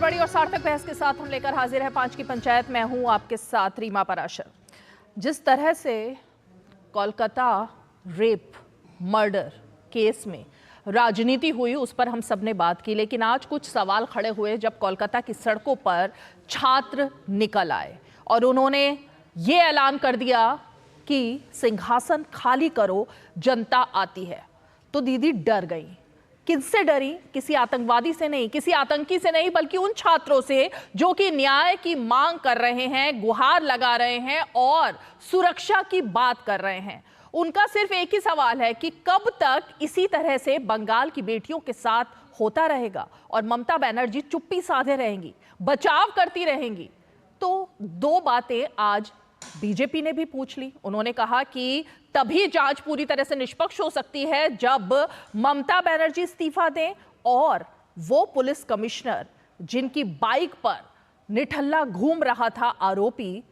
बड़ी और सार्थक बहस के साथ हम लेकर हाजिर है 5 की पंचायत। मैं हूं आपके साथ रीमा पराशर। जिस तरह से कोलकाता रेप मर्डर केस में राजनीति हुई उस पर हम सब ने बात की, लेकिन आज कुछ सवाल खड़े हुए जब कोलकाता की सड़कों पर छात्र निकल आए और उन्होंने ये ऐलान कर दिया कि सिंहासन खाली करो, जनता आती है। तो दीदी डर गई। किससे डरी? किसी आतंकवादी से नहीं, किसी आतंकी से नहीं, बल्कि उन छात्रों से जो कि न्याय की मांग कर रहे हैं, गुहार लगा रहे हैं और सुरक्षा की बात कर रहे हैं। उनका सिर्फ एक ही सवाल है कि कब तक इसी तरह से बंगाल की बेटियों के साथ होता रहेगा और ममता बनर्जी चुप्पी साधे रहेंगी, बचाव करती रहेंगी। तो दो बातें आज बीजेपी ने भी पूछ ली। उन्होंने कहा कि तभी जांच पूरी तरह से निष्पक्ष हो सकती है जब ममता बनर्जी इस्तीफा दें और वो पुलिस कमिश्नर जिनकी बाइक पर निठल्ला घूम रहा था आरोपी,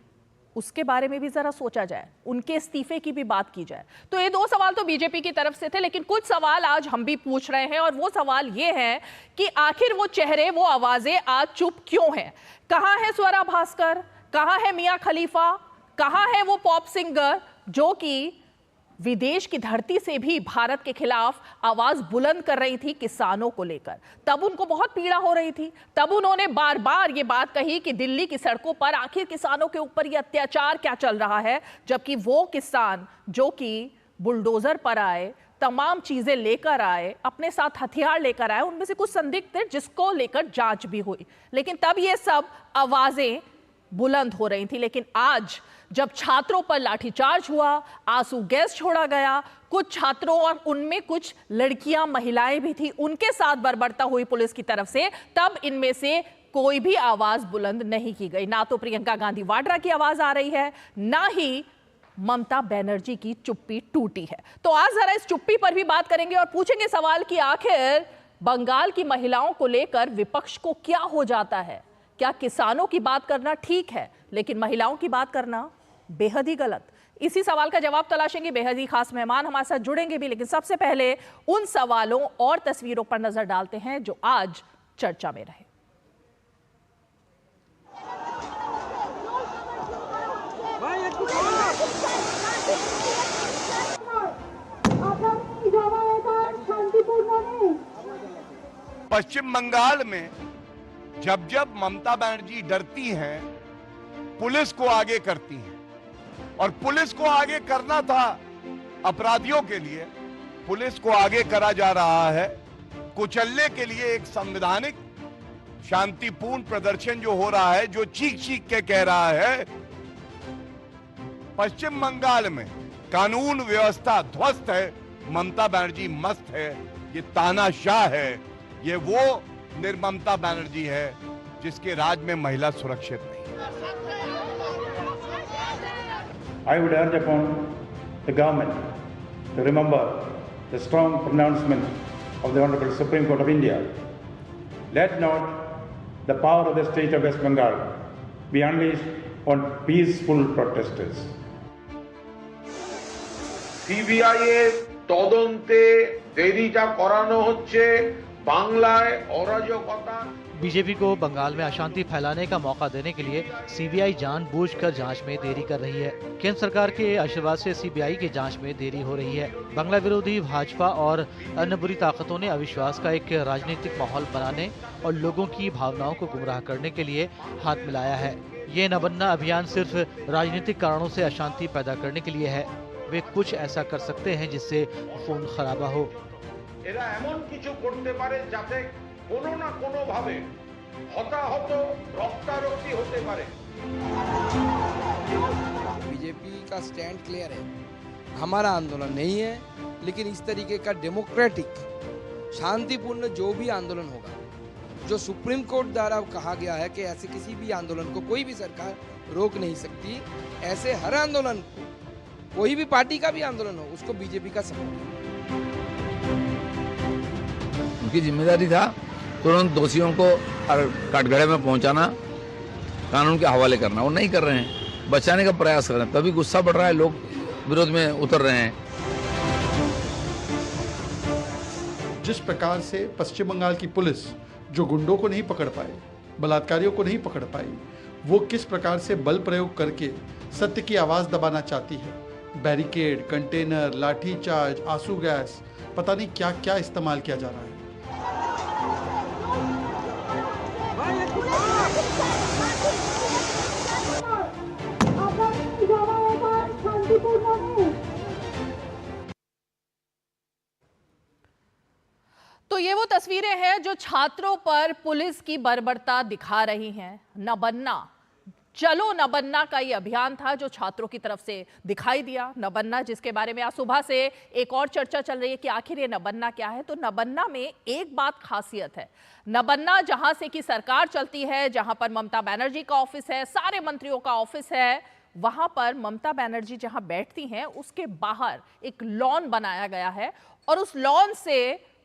उसके बारे में भी जरा सोचा जाए, उनके इस्तीफे की भी बात की जाए। तो ये दो सवाल तो बीजेपी की तरफ से थे, लेकिन कुछ सवाल आज हम भी पूछ रहे हैं और वो सवाल ये है कि आखिर वो चेहरे, वो आवाजें आज चुप क्यों हैं? कहां है स्वरा भास्कर? कहां है मियां खलीफा? कहां है वो पॉप सिंगर जो कि विदेश की धरती से भी भारत के खिलाफ आवाज बुलंद कर रही थी किसानों को लेकर? तब उनको बहुत पीड़ा हो रही थी, तब उन्होंने बार बार ये बात कही कि दिल्ली की सड़कों पर आखिर किसानों के ऊपर ये अत्याचार क्या चल रहा है, जबकि वो किसान जो कि बुलडोजर पर आए, तमाम चीजें लेकर आए, अपने साथ हथियार लेकर आए, उनमें से कुछ संदिग्ध थे जिसको लेकर जांच भी हुई, लेकिन तब ये सब आवाजें बुलंद हो रही थी। लेकिन आज जब छात्रों पर लाठीचार्ज हुआ, आंसू गैस छोड़ा गया, कुछ छात्रों और उनमें कुछ लड़कियां, महिलाएं भी थी, उनके साथ बर्बरता हुई पुलिस की तरफ से, तब इनमें से कोई भी आवाज बुलंद नहीं की गई। ना तो प्रियंका गांधी वाड्रा की आवाज आ रही है, ना ही ममता बनर्जी की चुप्पी टूटी है। तो आज जरा इस चुप्पी पर भी बात करेंगे और पूछेंगे सवाल कि आखिर बंगाल की महिलाओं को लेकर विपक्ष को क्या हो जाता है? क्या किसानों की बात करना ठीक है लेकिन महिलाओं की बात करना बेहद ही गलत? इसी सवाल का जवाब तलाशेंगे। बेहद ही खास मेहमान हमारे साथ जुड़ेंगे भी, लेकिन सबसे पहले उन सवालों और तस्वीरों पर नजर डालते हैं जो आज चर्चा में रहे। पश्चिम बंगाल में जब जब ममता बनर्जी डरती हैं, पुलिस को आगे करती हैं, और पुलिस को आगे करना था अपराधियों के लिए, पुलिस को आगे करा जा रहा है कुचलने के लिए। एक संवैधानिक शांतिपूर्ण प्रदर्शन जो हो रहा है, जो चीख चीख के कह रहा है पश्चिम बंगाल में कानून व्यवस्था ध्वस्त है, ममता बनर्जी मस्त है, ये तानाशाह है, ये वो निर्ममता बनर्जी है जिसके राज में महिला सुरक्षित नहीं। I would urge upon the government to remember the strong pronouncement of the Honorable Supreme Court of India. Let not the power of the state of West Bengal be unleashed on peaceful protesters. CBI এর তদন্তে দেরিটা করানো হচ্ছে বাংলায় অরাজকতা। BJP को बंगाल में अशांति फैलाने का मौका देने के लिए सीबीआई जानबूझकर जांच में देरी कर रही है। केंद्र सरकार के आशीर्वाद से सीबीआई की जांच में देरी हो रही है। बांग्ला विरोधी भाजपा और अन्य बुरी ताकतों ने अविश्वास का एक राजनीतिक माहौल बनाने और लोगों की भावनाओं को गुमराह करने के लिए हाथ मिलाया है। ये न बनना अभियान सिर्फ राजनीतिक कारणों से अशांति पैदा करने के लिए है। वे कुछ ऐसा कर सकते हैं जिससे खून खराबा हो। এরা এমন কিছু করতে পারে যাতে কোনো না কোনো ভাবে হতাহত রক্তারক্তি হতে পারে। बीजेपी का स्टैंड क्लियर है, हमारा आंदोलन नहीं है, लेकिन इस तरीके का डेमोक्रेटिक शांतिपूर्ण जो भी आंदोलन होगा, जो सुप्रीम कोर्ट द्वारा कहा गया है कि ऐसे किसी भी आंदोलन को कोई भी सरकार रोक नहीं सकती, ऐसे हर आंदोलन को, कोई भी पार्टी का भी आंदोलन हो, उसको बीजेपी का सपोर्ट है। उनकी जिम्मेदारी था तुरंत दोषियों को कटघरे में पहुंचाना, कानून के हवाले करना, वो नहीं कर रहे हैं, बचाने का प्रयास कर रहे हैं, तभी गुस्सा बढ़ रहा है, लोग विरोध में उतर रहे हैं। जिस प्रकार से पश्चिम बंगाल की पुलिस जो गुंडों को नहीं पकड़ पाई, बलात्कारियों को नहीं पकड़ पाई, वो किस प्रकार से बल प्रयोग करके सत्य की आवाज़ दबाना चाहती है, बैरिकेड, कंटेनर, लाठीचार्ज, आंसू गैस, पता नहीं क्या क्या इस्तेमाल किया जा रहा है। तो ये वो तस्वीरें हैं जो छात्रों पर पुलिस की बर्बरता दिखा रही हैं। न बनना, चलो न बनना का ये अभियान था जो छात्रों की तरफ से दिखाई दिया। न बनना जिसके बारे में आज सुबह से एक और चर्चा चल रही है कि आखिर ये न बनना क्या है। तो न बनना में एक बात खासियत है, न बनना जहां से की सरकार चलती है, जहां पर ममता बनर्जी का ऑफिस है, सारे मंत्रियों का ऑफिस है, वहां पर ममता बनर्जी जहां बैठती हैं उसके बाहर एक लॉन बनाया गया है और उस लॉन से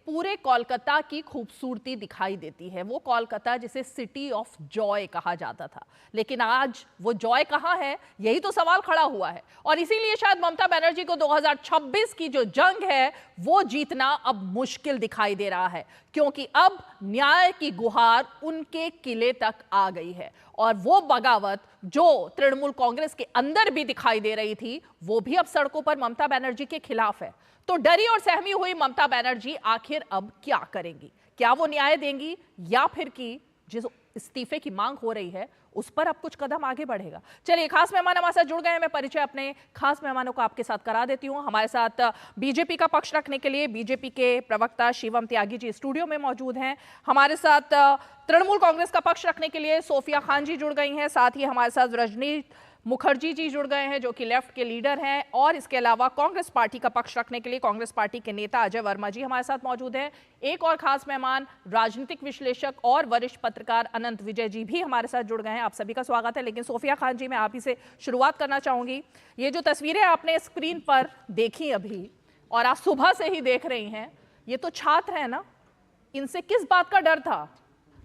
पूरे कोलकाता की खूबसूरती दिखाई देती है। वो कोलकाता जिसे सिटी ऑफ जॉय कहा जाता था, लेकिन आज वो जॉय कहाँ है, यही तो सवाल खड़ा हुआ है। और इसीलिए शायद ममता बनर्जी को 2026 की जो जंग है वो जीतना अब मुश्किल दिखाई दे रहा है, क्योंकि अब न्याय की गुहार उनके किले तक आ गई है और वो बगावत जो तृणमूल कांग्रेस के अंदर भी दिखाई दे रही थी वो भी अब सड़कों पर ममता बनर्जी के खिलाफ है। तो डरी और सहमी हुई ममता बनर्जी आखिर अब क्या करेंगी? क्या वो न्याय देंगी या फिर कि जिस इस्तीफे की मांग हो रही है उस पर अब कुछ कदम आगे बढ़ेगा? चलिए, खास मेहमान हमारे साथ जुड़ गए हैं। मैं परिचय अपने खास मेहमानों को आपके साथ करा देती हूँ। हमारे साथ बीजेपी का पक्ष रखने के लिए बीजेपी के प्रवक्ता शिवम त्यागी जी स्टूडियो में मौजूद हैं। हमारे साथ तृणमूल कांग्रेस का पक्ष रखने के लिए सोफिया खान जी जुड़ गई हैं। साथ ही हमारे साथ रजनी मुखर्जी जी जुड़ गए हैं जो कि लेफ्ट के लीडर हैं। और इसके अलावा कांग्रेस पार्टी का पक्ष रखने के लिए कांग्रेस पार्टी के नेता अजय वर्मा जी हमारे साथ मौजूद हैं। एक और खास मेहमान राजनीतिक विश्लेषक और वरिष्ठ पत्रकार अनंत विजय जी भी हमारे साथ जुड़ गए हैं। आप सभी का स्वागत है। लेकिन सोफिया खान जी, मैं आप ही से शुरुआत करना चाहूंगी। ये जो तस्वीरें आपने स्क्रीन पर देखी अभी और आज सुबह से ही देख रही हैं, ये तो छात्र हैं ना, इनसे किस बात का डर था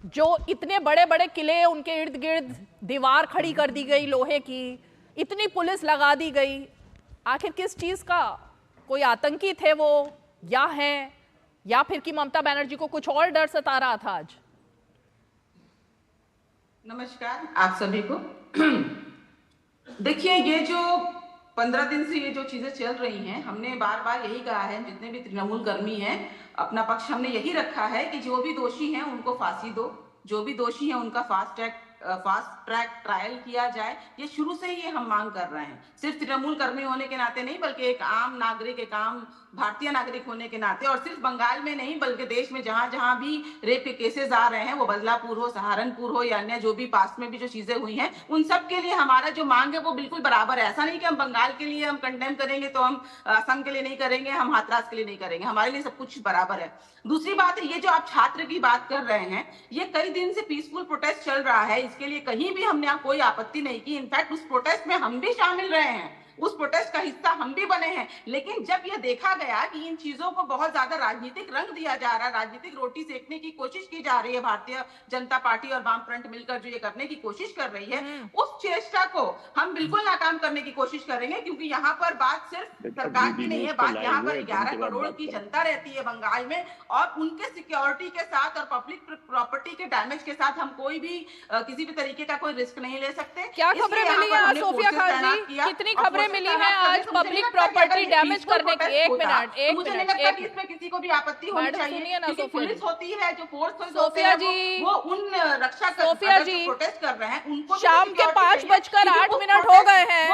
जो इतने बड़े बड़े किले, उनके इर्द गिर्द दीवार खड़ी कर दी गई लोहे की, इतनी पुलिस लगा दी गई, आखिर किस चीज का? कोई आतंकी थे वो या हैं, या फिर कि ममता बनर्जी को कुछ और डर सता रहा था आज? नमस्कार आप सभी को। देखिए, ये जो 15 दिन से ये जो चीजें चल रही हैं, हमने बार बार यही कहा है, जितने भी तृणमूल कर्मी हैं अपना पक्ष हमने यही रखा है कि जो भी दोषी हैं उनको फांसी दो, जो भी दोषी हैं उनका फास्ट ट्रैक ट्रायल किया जाए। ये शुरू से ही हम मांग कर रहे हैं, सिर्फ तृणमूल कर्मी होने के नाते नहीं, बल्कि एक आम नागरिक, एक आम भारतीय नागरिक होने के नाते। और सिर्फ बंगाल में नहीं बल्कि देश में जहां जहां भी रेप के केसेस आ रहे हैं, वो बदलापुर हो, सहारनपुर हो या अन्य जो भी पास में भी जो चीजें हुई हैं, उन सब के लिए हमारा जो मांग है वो बिल्कुल बराबर है। ऐसा नहीं कि हम बंगाल के लिए हम कंडेम करेंगे तो हम असम के लिए नहीं करेंगे, हम हाथरस के लिए नहीं करेंगे, हमारे लिए सब कुछ बराबर है। दूसरी बात है, ये जो आप छात्र की बात कर रहे हैं, ये कई दिन से पीसफुल प्रोटेस्ट चल रहा है, इसके लिए कहीं भी हमने कोई आपत्ति नहीं की। इनफैक्ट उस प्रोटेस्ट में हम भी शामिल रहे हैं, उस प्रोटेस्ट का हिस्सा हम भी बने हैं। लेकिन जब यह देखा गया कि इन चीजों को बहुत ज्यादा राजनीतिक रंग दिया जा रहा है, राजनीतिक रोटी सेकने की कोशिश की जा रही है, भारतीय जनता पार्टी और वामफ्रंट मिलकर जो ये करने की कोशिश कर रही है, उस चेष्टा को हम बिल्कुल नाकाम करने की कोशिश करेंगे। क्योंकि यहाँ पर बात सिर्फ सरकार की नहीं है, बात यहाँ पर 11 करोड़ की जनता रहती है बंगाल में, और उनके सिक्योरिटी के साथ और पब्लिक प्रॉपर्टी के डैमेज के साथ हम कोई भी किसी भी तरीके का कोई रिस्क नहीं ले सकते। क्या खबरें मिली है सोफिया खान जी? कितनी खबरें मिली है आज पब्लिक प्रॉपर्टी डैमेज करने की? एक मिनट, मुझे नहीं लगता कि इसमें किसी को भी आपत्ति होनी चाहिए, क्योंकि पुलिस होती है जो फोर्स सोफिया जी, वो उन रक्षा सोफिया जी प्रोटेस्ट कर रहे हैं, उनको शाम के 5:08 हो गए हैं।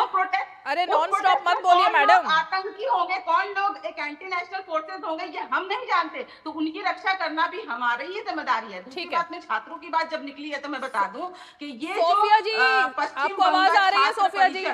अरे नॉन स्टॉप मत बोलिए मैडम। आतंकी होंगे, कौन लोग एक एंटी नेशनल फोर्सेस होंगे, ये हम नहीं जानते, तो उनकी रक्षा करना भी हमारी ही जिम्मेदारी है। ठीक है, में छात्रों की बात जब निकली है तो मैं बता दूं कि ये सोफिया जी, आपको आवाज आ रही है? सोफिया जी,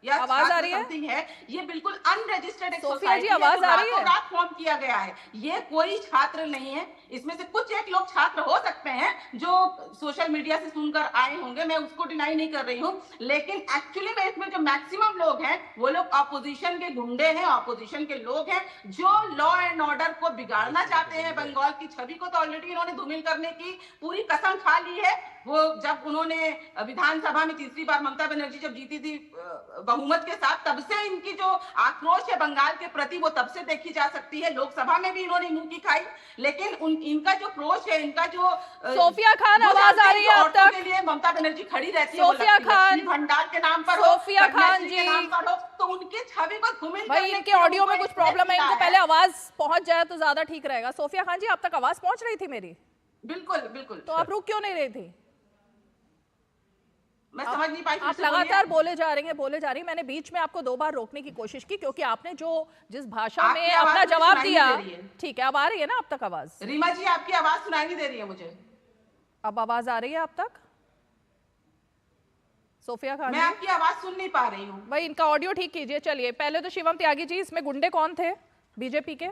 या आवाज आ रही है? समथिंग है, ये बिल्कुल अनरजिस्टर्ड एक सोफिया जी, सोसाइटी है आवाज जो आ रही है? रातों रात फॉर्म किया गया है। ये कोई छात्र नहीं है, इसमें से कुछ एक लोग छात्र हो सकते हैं जो सोशल मीडिया से सुनकर आए होंगे, मैं उसको डिनाई नहीं कर रही हूँ, लेकिन एक्चुअली में इसमें जो मैक्सिमम लोग हैं वो लोग ऑपोजिशन के गुंडे हैं, ऑपोजिशन के लोग हैं जो लॉ एंड ऑर्डर को बिगाड़ना चाहते हैं। बंगाल की छवि को तो ऑलरेडी इन्होंने धूमिल करने की पूरी कसम खा ली है। वो जब उन्होंने विधानसभा में तीसरी बार ममता बनर्जी जब जीती थी बहुमत के साथ, तब से इनकी जो आक्रोश है बंगाल के प्रति वो तब से देखी जा सकती है। लोकसभा में भी इन्होंने मुंह की खाई, लेकिन इनका जो क्रोश है, इनका जो सोफिया खान, आवाज आ रही है अब तक? के लिए ममता बनर्जी खड़ी रहती है, सोफिया खान, भंडार के नाम पर, सोफिया खान जी, तो उनकी छवि को धूमिल भाई इनके ऑडियो में कुछ प्रॉब्लम है, इनको पहले आवाज पहुंच जाए तो ज्यादा ठीक रहेगा। सोफिया खान जी, आप तक आवाज पहुंच रही थी मेरी? बिल्कुल बिल्कुल। तो आप रुक क्यों नहीं रही थी? मैं समझ नहीं पाई। आप लगातार बोले जा रही हैं। मैंने बीच में आपको 2 बार रोकने की कोशिश की क्योंकि आपने जिस भाषा में अपना जवाब दिया। ठीक है, अब आ रही है ना आप तक आवाज? रीमा जी, आपकी आवाज सुनाई नहीं दे रही है मुझे। अब आवाज आ रही है आप तक? सोफिया खान, मैं आपकी आवाज सुन नहीं पा रही हूँ। भाई इनका ऑडियो ठीक कीजिए। चलिए, पहले तो शिवम त्यागी जी, इसमें गुंडे कौन थे बीजेपी के?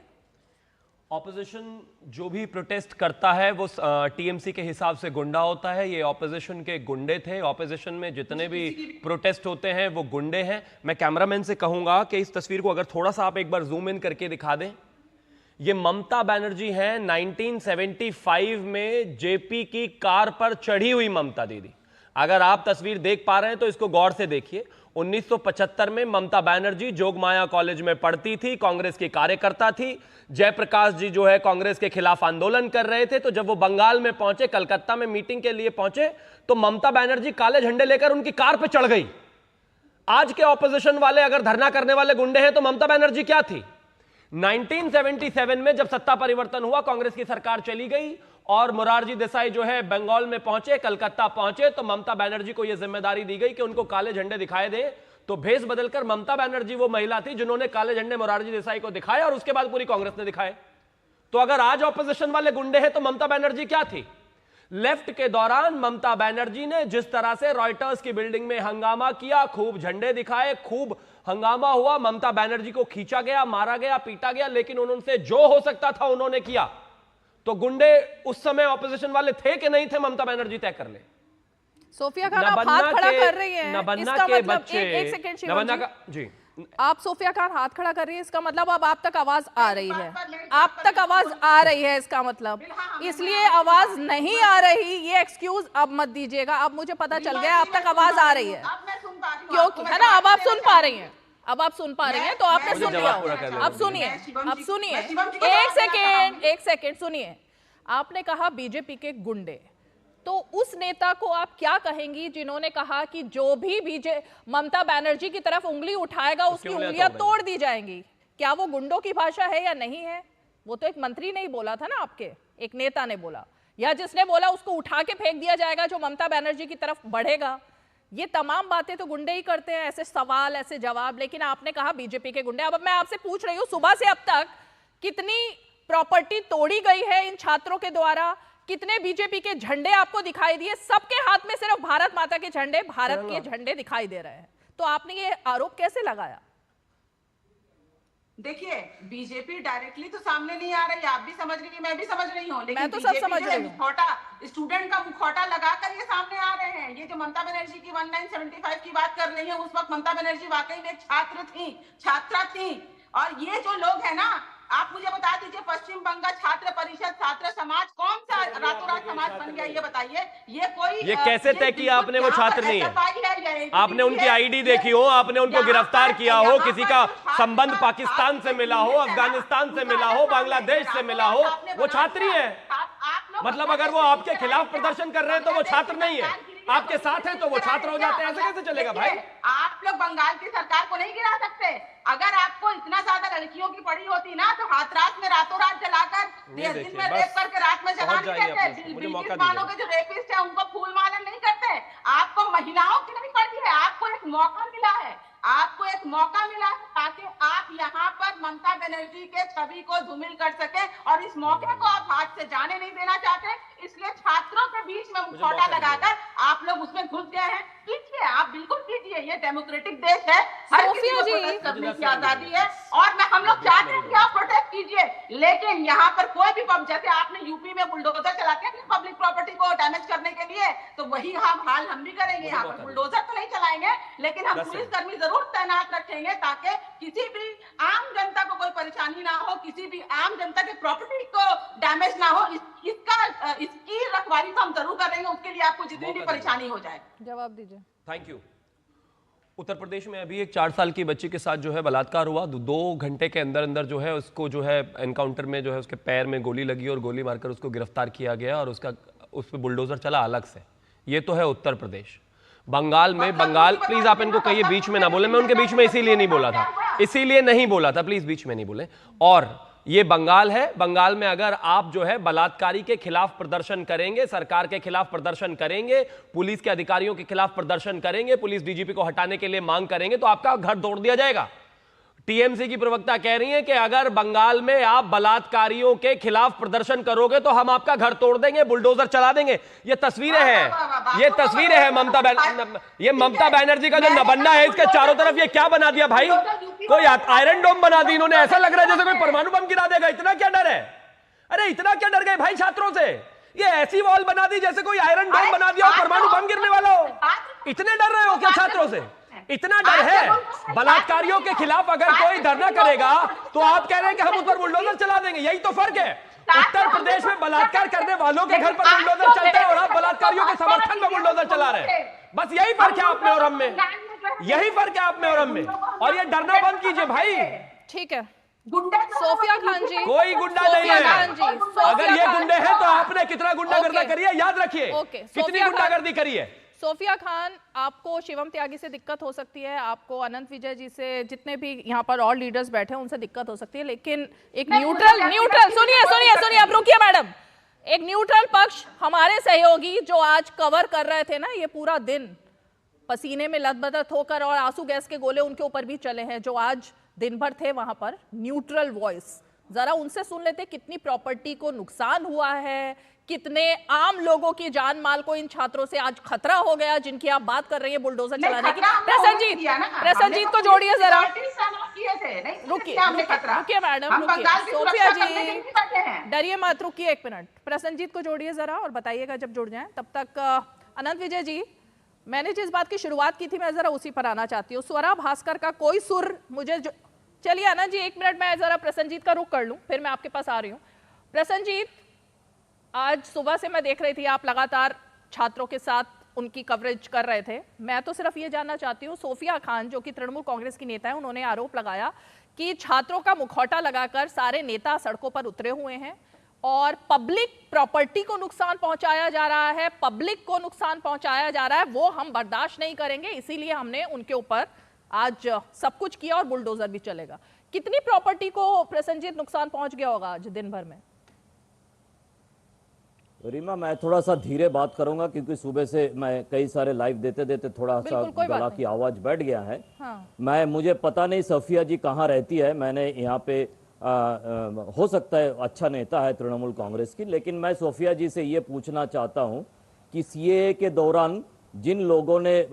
ऑपोजिशन जो भी प्रोटेस्ट करता है वो टीएमसी के हिसाब से गुंडा होता है। ये ऑपोजिशन के गुंडे थे। ऑपोजिशन में जितने भी प्रोटेस्ट होते हैं वो गुंडे हैं। मैं कैमरामैन से कहूंगा कि इस तस्वीर को अगर थोड़ा सा आप एक बार जूम इन करके दिखा दें। ये ममता बनर्जी हैं, 1975 में जेपी की कार पर चढ़ी हुई ममता दीदी। अगर आप तस्वीर देख पा रहे हैं तो इसको गौर से देखिए। 1975 में ममता बनर्जी जोगमाया कॉलेज में पढ़ती थी, कांग्रेस की कार्यकर्ता थी। जयप्रकाश जी जो है कांग्रेस के खिलाफ आंदोलन कर रहे थे, तो जब वो बंगाल में पहुंचे, कलकत्ता में मीटिंग के लिए पहुंचे, तो ममता बनर्जी काले झंडे लेकर उनकी कार पे चढ़ गई। आज के ऑपोजिशन वाले अगर धरना करने वाले गुंडे हैं तो ममता बनर्जी क्या थी? 1977 में जब सत्ता परिवर्तन हुआ, कांग्रेस की सरकार चली गई और मोरारजी देसाई जो है बंगाल में पहुंचे, कलकत्ता पहुंचे, तो ममता बनर्जी को यह जिम्मेदारी दी गई कि उनको काले झंडे दिखाई दे। तो भेष बदलकर ममता बनर्जी वो महिला थी जिन्होंने काले झंडे मोरारजी देसाई को दिखाए और उसके बाद पूरी कांग्रेस ने दिखाए। तो अगर आज ऑपोजिशन वाले गुंडे हैं तो ममता बनर्जी क्या थी? लेफ्ट के दौरान ममता बनर्जी ने जिस तरह से रॉयटर्स की बिल्डिंग में हंगामा किया, खूब झंडे दिखाए, खूब हंगामा हुआ, ममता बनर्जी को खींचा गया, मारा गया, पीटा गया, लेकिन उनसे जो हो सकता था उन्होंने किया। तो गुंडे उस समय ऑपोजिशन वाले थे कि नहीं थे, ममता बनर्जी तय कर ले। सोफिया खान, आप हाथ खड़ा कर रही हैं, इसका मतलब एक सेकंड जी, आप सोफिया खान हाथ खड़ा कर रही है, इसका मतलब अब आप तक आवाज आ रही है। आप तक आवाज आ रही है इसका मतलब, इसलिए आवाज नहीं आ रही ये एक्सक्यूज अब मत दीजिएगा। अब मुझे पता चल गया आप तक आवाज आ रही है, क्योंकि है ना, अब आप सुन पा रही हैं, अब आप सुन पा रही हैं, तो आपने सुन लिया। अब सुनिए, अब सुनिए, एक सेकेंड सुनिए। आपने कहा बीजेपी के गुंडे, तो उस नेता को आप क्या कहेंगी जिन्होंने कहा कि जो भी ममता बनर्जी की तरफ उंगली उठाएगा उसकी उंगलियां तोड़ दी जाएंगी? क्या वो गुंडों की भाषा है या नहीं है? वो तो एक मंत्री ने ही बोला था ना, आपके एक नेता ने बोला, या जिसने बोला उसको उठा के फेंक दिया जाएगा जो ममता बनर्जी की तरफ बढ़ेगा। ये तमाम बातें तो गुंडे ही करते हैं, ऐसे सवाल, ऐसे जवाब। लेकिन आपने कहा बीजेपी के गुंडे। अब मैं आपसे पूछ रही हूँ, सुबह से अब तक कितनी प्रॉपर्टी तोड़ी गई है इन छात्रों के द्वारा? कितने बीजेपी के झंडे आपको दिखाई दिए? सबके हाथ में सिर्फ भारत माता के झंडे, भारत के झंडे दिखाई दे रहे हैं। तो आपने ये आरोप कैसे लगाया? देखिए, बीजेपी डायरेक्टली तो सामने नहीं आ रही, आप भी समझ रही है, मैं भी समझ रही हूँ, लेकिन मैं तो सब समझ रही हूँ। स्टूडेंट का मुखौटा लगाकर ये सामने आ रहे हैं। ये जो ममता बनर्जी की 1975 की बात कर रही है, उस वक्त ममता बनर्जी वाकई में एक छात्रा थी। और ये जो लोग हैं ना, आप मुझे बता दीजिए, पश्चिम बंगाल छात्र परिषद, छात्र समाज कौन सा रातों रात समाज बन गया, ये बताइए। ये कैसे तय किया आपने वो छात्र नहीं है? आपने उनकी आईडी देखी हो, आपने उनको गिरफ्तार किया हो, किसी का संबंध पाकिस्तान से मिला हो, अफगानिस्तान से मिला हो, बांग्लादेश से मिला हो, वो छात्री है। मतलब अगर वो आपके खिलाफ प्रदर्शन कर रहे हैं तो वो छात्र नहीं है, आपके साथ हैं तो वो छात्र हो जाते हैं। ऐसे कैसे चलेगा भाई? आप लोग बंगाल की सरकार को नहीं गिरा सकते। अगर आपको इतना ज्यादा लड़कियों की पड़ी होती ना, तो हाथरस में रातों रात जलाकर, दिन में रेप करके रात में जला नहीं देते। बिल्किस बानो के जो रेपिस्ट है उनको फूल माला नहीं करते। आपको महिलाओं की नहीं पड़ी है, आपको एक मौका मिला है, आपको एक मौका मिला है ताकि आप यहाँ पर ममता बनर्जी के छवि को धूमिल कर सके, और इस मौके को आप हाथ से जाने नहीं देना चाहते। इसलिए छात्रों के बीच में मुखौटा लगाकर आप लोग उसमें घुस गए हैं। कीजिए, आप बिल्कुल कीजिए, ये डेमोक्रेटिक देश है, हर किसी को प्रोटेस्ट करने की आजादी है और हम लोग चाहते हैं कि आप प्रोटेस्ट कीजिए, लेकिन यहाँ पर कोई भी जैसे आपने यूपी में बुलडोजर चलाते हैं पब्लिक प्रॉपर्टी को डैमेज करने के लिए, तो वही हाल हम भी करेंगे। यहाँ पर बुलडोजर तो नहीं चलाएंगे, लेकिन हम पुलिस कर्मी जरूर तैनात रखेंगे ताकि किसी भी आम जनता को कोई परेशानी ना हो, किसी भी आम जनता के प्रॉपर्टी को डैमेज ना हो। इसकी रखवाली तो हम जरूर करेंगे, उसके लिए आपको जितनी भी परेशानी हो जाए। जवाब दीजिए। Thank you. उत्तर प्रदेश में अभी एक 4 साल की बच्ची के साथ जो है बलात्कार हुआ। 2 घंटे के अंदर अंदर जो है उसको जो है एनकाउंटर में जो है उसके पैर में गोली लगी और गोली मारकर उसको गिरफ्तार किया गया और उस पर बुलडोजर चला अलग से। ये तो है उत्तर प्रदेश। बंगाल में, बंगाल, प्लीज आप इनको कहिए बीच में ना बोले, मैं उनके बीच में इसीलिए नहीं बोला था, प्लीज बीच में नहीं बोले। और ये बंगाल है, बंगाल में अगर आप जो है बलात्कारी के खिलाफ प्रदर्शन करेंगे, सरकार के खिलाफ प्रदर्शन करेंगे, पुलिस के अधिकारियों के खिलाफ प्रदर्शन करेंगे, पुलिस डीजीपी को हटाने के लिए मांग करेंगे, तो आपका घर दौड़ दिया जाएगा। टीएमसी की प्रवक्ता कह रही हैं कि अगर बंगाल में आप बलात्कारियों के खिलाफ प्रदर्शन करोगे तो हम आपका घर तोड़ देंगे, बुलडोजर चला देंगे। ये तस्वीरें हैं, ये तस्वीरें हैं ममता बनर्जी का जो नबन्ना है, इसके चारों तरफ ये क्या बना दिया भाई? कोई आयरन डोम बना दी इन्होंने, ऐसा लग रहा है जैसे कोई परमाणु बम गिरा देगा। इतना क्या डर है? अरे इतना क्या डर गए भाई छात्रों से? ये ऐसी वॉल बना दी जैसे कोई आयरन डोम बना दिया और परमाणु बम गिरने वाला हो। इतने डर रहे हो क्या छात्रों से? इतना डर है? बलात्कारियों के खिलाफ अगर कोई धरना करेगा तो आप कह रहे हैं कि हम उस पर बुलडोजर चला देंगे। यही तो फर्क है। उत्तर प्रदेश में बलात्कार करने वालों के घर पर बुलडोजर चलता है और आप बलात्कारियों के समर्थन में बुलडोजर चला रहे हैं। बस यही फर्क है आप में और हम में, यही फर्क है आप में और हम में। और ये डरना बंद कीजिए भाई। ठीक है सोफिया खान जी, कोई गुंडा नहीं है। अगर ये गुंडे हैं तो आपने कितना गुंडागर्दी करी है याद रखिए, कितनी गुंडागर्दी करी है। सोफिया खान, आपको शिवम त्यागी से दिक्कत हो सकती है, आपको अनंत विजय जी से, जितने भी यहाँ पर और लीडर्स बैठे हैं उनसे दिक्कत हो सकती है, लेकिन एक न्यूट्रल सुनिए अब रुकिए मैडम, एक न्यूट्रल पक्ष हमारे सहयोगी जो आज कवर कर रहे थे ना ये पूरा दिन, पसीने में लथबथ होकर, और आंसू गैस के गोले उनके ऊपर भी चले हैं, जो आज दिन भर थे वहां पर, न्यूट्रल वॉइस, जरा उनसे सुन लेते कितनी प्रॉपर्टी को नुकसान हुआ है, कितने आम लोगों की जान माल को इन छात्रों से आज खतरा हो गया जिनकी आप बात कर रही है बुलडोजर चलाने की। प्रसन्नजीत को जोड़िए जरा, रुकिए मैडम, सोफिया जी डरिए मत, रुकिए 1 मिनट, प्रसन्नजीत को जोड़िए जरा और बताइएगा जब जुड़ जाए। तब तक अनंत विजय जी, मैंने जिस बात की शुरुआत की थी मैं जरा उसी पर आना चाहती हूँ। स्वरा भास्कर का कोई सुर मुझे चलिए अनंत जी 1 मिनट मैं जरा प्रसन्नजीत का रुख कर लूं, फिर मैं आपके पास आ रही हूँ। प्रसन्नजीत, आज सुबह से मैं देख रही थी आप लगातार छात्रों के साथ उनकी कवरेज कर रहे थे। मैं तो सिर्फ ये जानना चाहती हूँ, सोफिया खान जो कि तृणमूल कांग्रेस की नेता है, उन्होंने आरोप लगाया कि छात्रों का मुखौटा लगाकर सारे नेता सड़कों पर उतरे हुए हैं और पब्लिक प्रॉपर्टी को नुकसान पहुंचाया जा रहा है, पब्लिक को नुकसान पहुंचाया जा रहा है, वो हम बर्दाश्त नहीं करेंगे, इसीलिए हमने उनके ऊपर आज सब कुछ किया और बुलडोजर भी चलेगा। कितनी प्रॉपर्टी को प्रसन्नजीत नुकसान पहुंच गया होगा आज दिन भर में? रीमा, मैं थोड़ा सा धीरे बात करूंगा क्योंकि सुबह से मैं कई सारे लाइव देते देते थोड़ा सा गला की आवाज बैठ गया है। हाँ। मुझे पता नहीं सोफिया जी कहाँ रहती है, मैंने यहाँ पे हो सकता है अच्छा नेता है तृणमूल कांग्रेस की, लेकिन मैं सोफिया जी से ये पूछना चाहता हूँ कि सीएए के दौरान जिन लोगों ने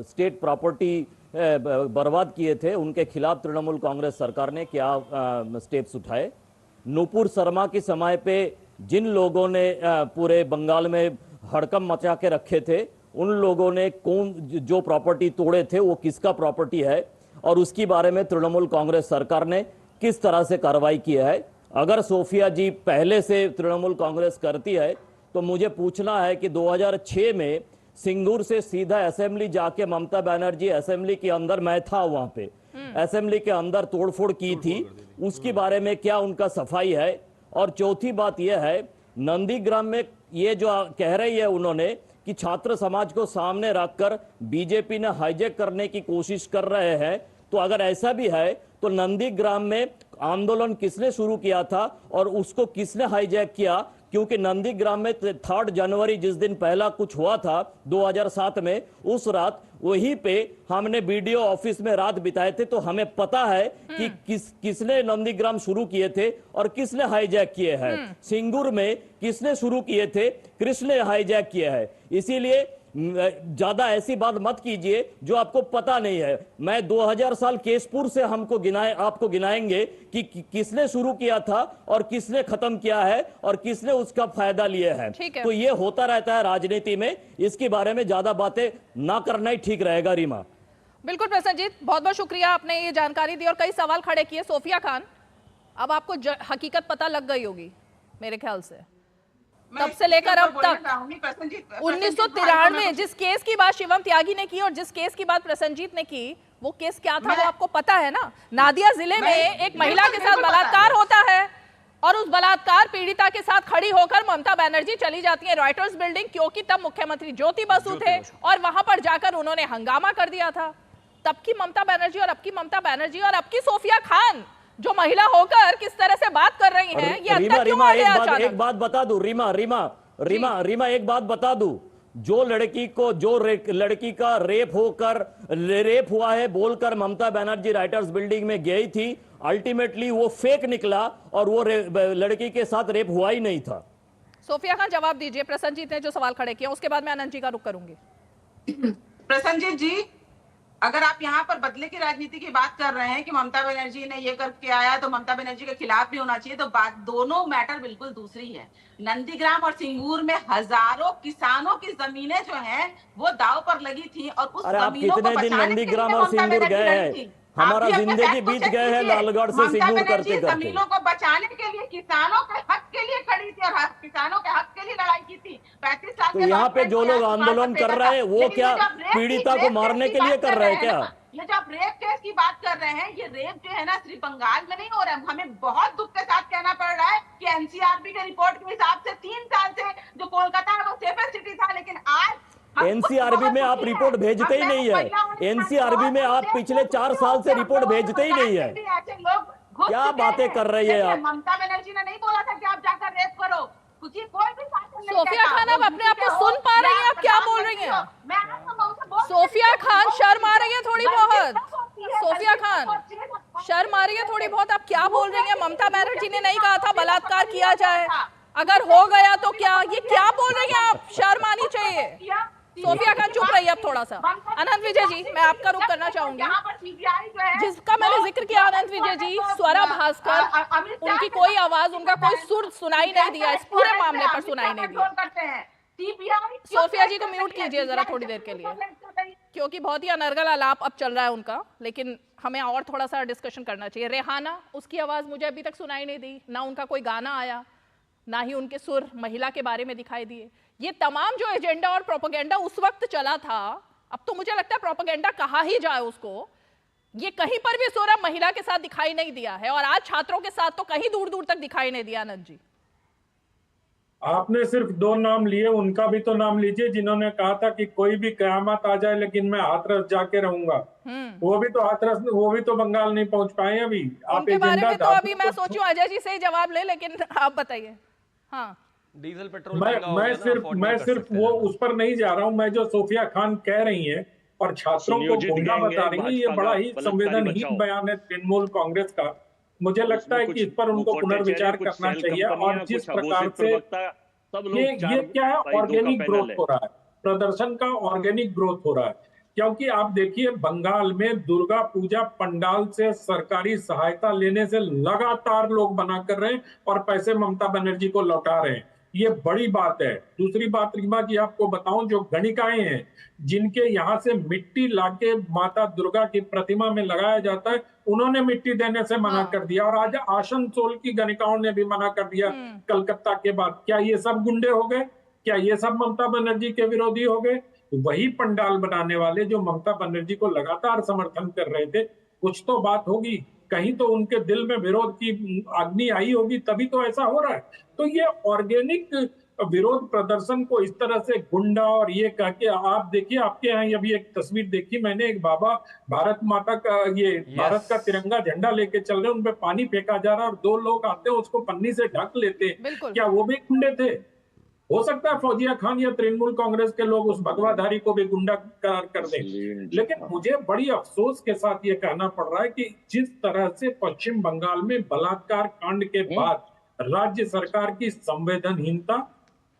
स्टेट प्रॉपर्टी बर्बाद किए थे उनके खिलाफ तृणमूल कांग्रेस सरकार ने क्या स्टेप्स उठाए? नुपुर शर्मा के समय पे जिन लोगों ने पूरे बंगाल में हड़कंप मचा के रखे थे, उन लोगों ने कौन जो प्रॉपर्टी तोड़े थे वो किसका प्रॉपर्टी है और उसके बारे में तृणमूल कांग्रेस सरकार ने किस तरह से कार्रवाई की है? अगर सोफिया जी पहले से तृणमूल कांग्रेस करती है तो मुझे पूछना है कि 2006 में सिंगूर से सीधा असेंबली जाके ममता बनर्जी असेंबली के अंदर, मैं था वहां पे, असेंबली के अंदर तोड़फोड़ की थी, उसके बारे में क्या उनका सफाई है? और चौथी बात यह है, नंदीग्राम में ये जो कह रही है उन्होंने कि छात्र समाज को सामने रखकर बीजेपी ने हाईजैक करने की कोशिश कर रहे हैं, तो अगर ऐसा भी है तो नंदीग्राम में आंदोलन किसने शुरू किया था और उसको किसने हाईजैक किया? क्योंकि नंदीग्राम में 3 जनवरी जिस दिन पहला कुछ हुआ था 2007 में, उस रात वहीं पे हमने बीडीओ ऑफिस में रात बिताए थे, तो हमें पता है कि किसने नंदीग्राम शुरू किए थे और किसने हाईजैक किए हैं। सिंगूर में किसने शुरू किए थे, किसने हाईजैक किया है। इसीलिए ज्यादा ऐसी बात मत कीजिए जो आपको पता नहीं है। मैं 2000 साल केशपुर से आपको गिनाएंगे कि किसने शुरू किया था और किसने खत्म किया है और किसने उसका फायदा लिया है। तो ये होता रहता है राजनीति में, इसके बारे में ज्यादा बातें ना करना ही ठीक रहेगा। रीमा, बिल्कुल प्रसन्नजीत, बहुत बहुत शुक्रिया, आपने ये जानकारी दी और कई सवाल खड़े किए। सोफिया खान, अब आपको हकीकत पता लग गई होगी मेरे ख्याल से, तब से लेकर अब तक 1993 जिस केस की बात शिवम त्यागी ने की और जिस केस की बात प्रसन्नजीत ने की, वो केस क्या था वो आपको पता है ना। नादिया जिले में एक महिला के साथ बलात्कार होता है और उस बलात्कार पीड़िता के साथ खड़ी होकर ममता बनर्जी चली जाती है रॉयटर्स बिल्डिंग, क्योंकि तब मुख्यमंत्री ज्योति बसु थे और वहां पर जाकर उन्होंने हंगामा कर दिया था। तब की ममता बनर्जी और अब की ममता बनर्जी और अब की सोफिया खान जो महिला होकर किस तरह से बात कर रही हैं, ये अंतर क्यों आ गया अचानक? एक बात बता दूं रीमा, एक बात बता दूं, जो लड़की का रेप हुआ है बोलकर ममता बनर्जी राइटर्स बिल्डिंग में गई थी, अल्टीमेटली वो फेक निकला और वो लड़की के साथ रेप हुआ ही नहीं था। सोफिया खान जवाब दीजिए, प्रसन्नजीत ने जो सवाल खड़े किए, उसके बाद मैं अनंत जी का रुख करूंगी। प्रसन्नजीत जी, अगर आप यहाँ पर बदले की राजनीति की बात कर रहे हैं कि ममता बनर्जी ने ये करके आया तो ममता बनर्जी के खिलाफ भी होना चाहिए, तो बात दोनों मैटर बिल्कुल दूसरी है। नंदीग्राम और सिंगूर में हजारों किसानों की जमीनें जो हैं वो दाव पर लगी थी और उस जमीनों को बचाने के लिए नंदीग्राम और सिंगूर गए हैं, हमारा जिंदगी बीत गए हैं लालगढ़ से सिंगूर करते करते। जमीनों को बचाने के लिए किसानों के हक के लिए खड़ी थी और किसानों के हक के लिए लड़ाई की थी 35 साल। तो यहाँ पे जो लोग आंदोलन कर रहे हैं वो क्या पीड़िता को मारने के लिए कर रहे हैं क्या? ये जो आप रेप केस की बात कर रहे हैं, ये रेप जो है ना सिर्फ बंगाल में नहीं हो रहा है। हमें बहुत दुख के साथ कहना पड़ रहा है कि एनसीआरबी के रिपोर्ट के हिसाब से 3 साल से जो कोलकाता है वो सेफेस्ट सिटी था, लेकिन आज एनसीआरबी में आप रिपोर्ट भेजते ही नहीं है। एनसीआरबी में आप पिछले 4 साल से रिपोर्ट भेजते ही नहीं है। क्या बातें कर रही है आप? ममता बनर्जी ने नहीं बोला था कि आप जाकर रेप करो, क्योंकि कोई भी शासन नहीं सोफिया खान, आप अपने आप को सुन पा रही हैं? आप क्या बोल रही हैं? सोफिया खान शर्म आ रही है थोड़ी बहुत। सोफिया खान शर्म आ रही है थोड़ी बहुत, आप क्या बोल रही हैं? ममता बनर्जी ने नहीं कहा था बलात्कार किया जाए, अगर हो गया तो क्या? ये क्या बोल रही हैं आप? शर्म आनी चाहिए। सोफिया खान चुप रही है अब थोड़ा सा। अनंत विजय जी, मैं आपका रुख करना चाहूंगी। जिसका मैंने जिक्र किया अनंत विजय जी, स्वरा भास्कर, उनकी कोई आवाज, उनका कोई सुर सुनाई नहीं दिया, इस पूरे मामले पर सुनाई नहीं दिया। सोफिया जी को म्यूट कीजिए जरा थोड़ी देर के लिए, क्योंकि बहुत ही अनर्गल आलाप अब चल रहा है उनका, लेकिन हमें और थोड़ा सा डिस्कशन करना चाहिए। रेहाना, उसकी आवाज मुझे अभी तक सुनाई नहीं दी, ना उनका कोई गाना आया, ना ही उनके सुर महिला के बारे में दिखाई दिए। ये तमाम जो एजेंडा और प्रोपेगेंडा उस वक्त चला था, अब तो मुझे लगता है प्रोपेगेंडा कहा ही जाए उसको, ये कहीं पर भी सुर महिला के साथ दिखाई नहीं दिया है, और आज छात्रों के साथ तो कहीं दूर दूर तक दिखाई नहीं दिया। आनंद जी, आपने सिर्फ 2 नाम लिए, उनका भी तो नाम लीजिए जिन्होंने कहा था कि कोई भी कयामत आ जाए लेकिन मैं हाथरस जाके रहूंगा। वो भी तो हाथरस, वो भी तो बंगाल नहीं पहुंच पाए अभी। आप बारे में तो अभी मैं सोचूं अजय जी से ही जवाब ले, लेकिन आप बताइए। हाँ, डीजल पेट्रोल मैं सिर्फ वो उस पर नहीं जा रहा हूँ। मैं जो सोफिया खान कह रही हैं और छात्रों को गुंडा बता रही हैं, ये बड़ा ही संवेदनहीन बयान है तृणमूल कांग्रेस का। मुझे लगता है कि इस पर उनको पुनर्विचार करना चाहिए। और जिस प्रकार से ये क्या है, ऑर्गेनिक ग्रोथ हो रहा है, प्रदर्शन का ऑर्गेनिक ग्रोथ हो रहा है। क्योंकि आप देखिए बंगाल में दुर्गा पूजा पंडाल से सरकारी सहायता लेने से लगातार लोग बना कर रहे हैं और पैसे ममता बनर्जी को लौटा रहे हैं। ये बड़ी बात है। दूसरी बात रीमा जी आपको बताऊं, जो गणिकाएं हैं जिनके यहाँ से मिट्टी लाके माता दुर्गा की प्रतिमा में लगाया जाता है, उन्होंने मिट्टी देने से मना कर दिया। और आज आसनसोल की गणिकाओं ने भी मना कर दिया कलकत्ता के बाद। क्या ये सब गुंडे हो गए? क्या ये सब ममता बनर्जी के विरोधी हो गए? वही पंडाल बनाने वाले जो ममता बनर्जी को लगातार समर्थन कर रहे थे। कुछ तो बात होगी, कहीं तो उनके दिल में विरोध की अग्नि आई होगी, तभी तो ऐसा हो रहा है। तो ये ऑर्गेनिक विरोध प्रदर्शन को इस तरह से गुंडा और ये कह के, आप देखिए आपके यहाँ अभी एक तस्वीर देखी मैंने, एक बाबा भारत माता का भारत का तिरंगा झंडा लेके चल रहे हैं, उनपे पानी फेंका जा रहा है और 2 लोग आते हैं उसको पन्नी से ढक लेते हैं। क्या वो भी गुंडे थे? हो सकता है फौजिया खान या तृणमूल कांग्रेस के लोग उस भगवाधारी को भी गुंडा करार कर दें, लेकिन मुझे बड़ी अफसोस के साथ ये कहना पड़ रहा है कि जिस तरह से पश्चिम बंगाल में बलात्कार कांड के बाद राज्य सरकार की संवेदनहीनता,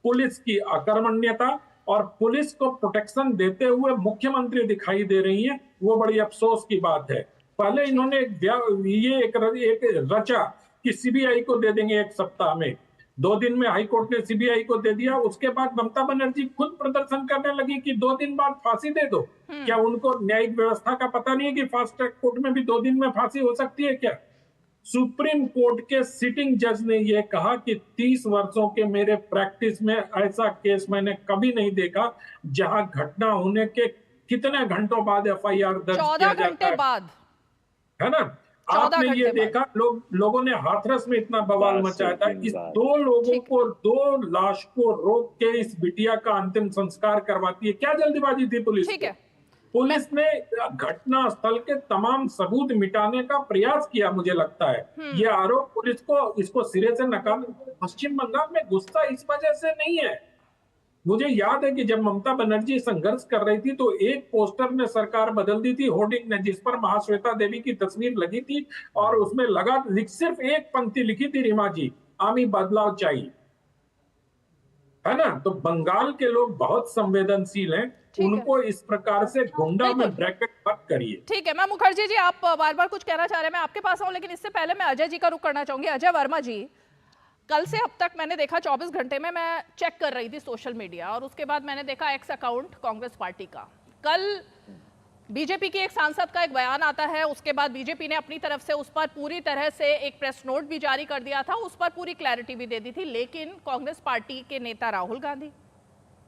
पुलिस की अकर्मण्यता और पुलिस को प्रोटेक्शन देते हुए मुख्यमंत्री दिखाई दे रही है, वो बड़ी अफसोस की बात है। पहले इन्होंने एक रचा कि सीबीआई को दे देंगे 1 सप्ताह में, 2 दिन में हाईकोर्ट ने सीबीआई को दे दिया। उसके बाद ममता बनर्जी खुद प्रदर्शन करने लगी कि 2 दिन बाद फांसी दे दो। क्या उनको न्यायिक व्यवस्था का पता नहीं है कि फास्ट ट्रैक कोर्ट में भी 2 दिन में फांसी हो सकती है क्या? सुप्रीम कोर्ट के सिटिंग जज ने यह कहा कि 30 वर्षों के मेरे प्रैक्टिस में ऐसा केस मैंने कभी नहीं देखा जहां घटना होने के कितने घंटों बाद एफआईआर दर्ज किया जाता है, बाद है ना? आपने ये देखा, लोगों ने हाथरस में इतना बवाल मचाया था। इस 2 लोगों को, 2 लाश को रोक के इस बिटिया का अंतिम संस्कार करवाती है। क्या जल्दीबाजी थी पुलिस की? पुलिस ने घटना स्थल के तमाम सबूत मिटाने का प्रयास किया। मुझे लगता है ये आरोप पुलिस को इसको सिरे से नकार। पश्चिम बंगाल में गुस्सा इस वजह से नहीं है। मुझे याद है कि जब ममता बनर्जी संघर्ष कर रही थी तो एक पोस्टर में सरकार बदल दी थी, होर्डिंग ने, जिस पर महाश्वेता देवी की तस्वीर लगी थी और उसमें लगा सिर्फ एक पंक्ति लिखी थी, रीमा जी, आमी बदलाव चाहिए, है ना? तो बंगाल के लोग बहुत संवेदनशील हैं, उनको इस प्रकार से गुंडा में ब्रैकेट मत करिए। ठीक है, मैं मुखर्जी जी, आप बार बार कुछ कहना चाह रहे हैं, मैं आपके पास आऊं, लेकिन इससे पहले मैं अजय जी का रुख करना चाहूंगी। अजय वर्मा जी, कल से अब तक मैंने देखा 24 घंटे में मैं चेक कर रही थी सोशल मीडिया, और उसके बाद मैंने देखा एक्स अकाउंट कांग्रेस पार्टी का। कल बीजेपी की एक सांसद का एक बयान आता है, उसके बाद बीजेपी ने अपनी तरफ से उस पर पूरी तरह से एक प्रेस नोट भी जारी कर दिया था, उस पर पूरी क्लैरिटी भी दे दी थी। लेकिन कांग्रेस पार्टी के नेता राहुल गांधी,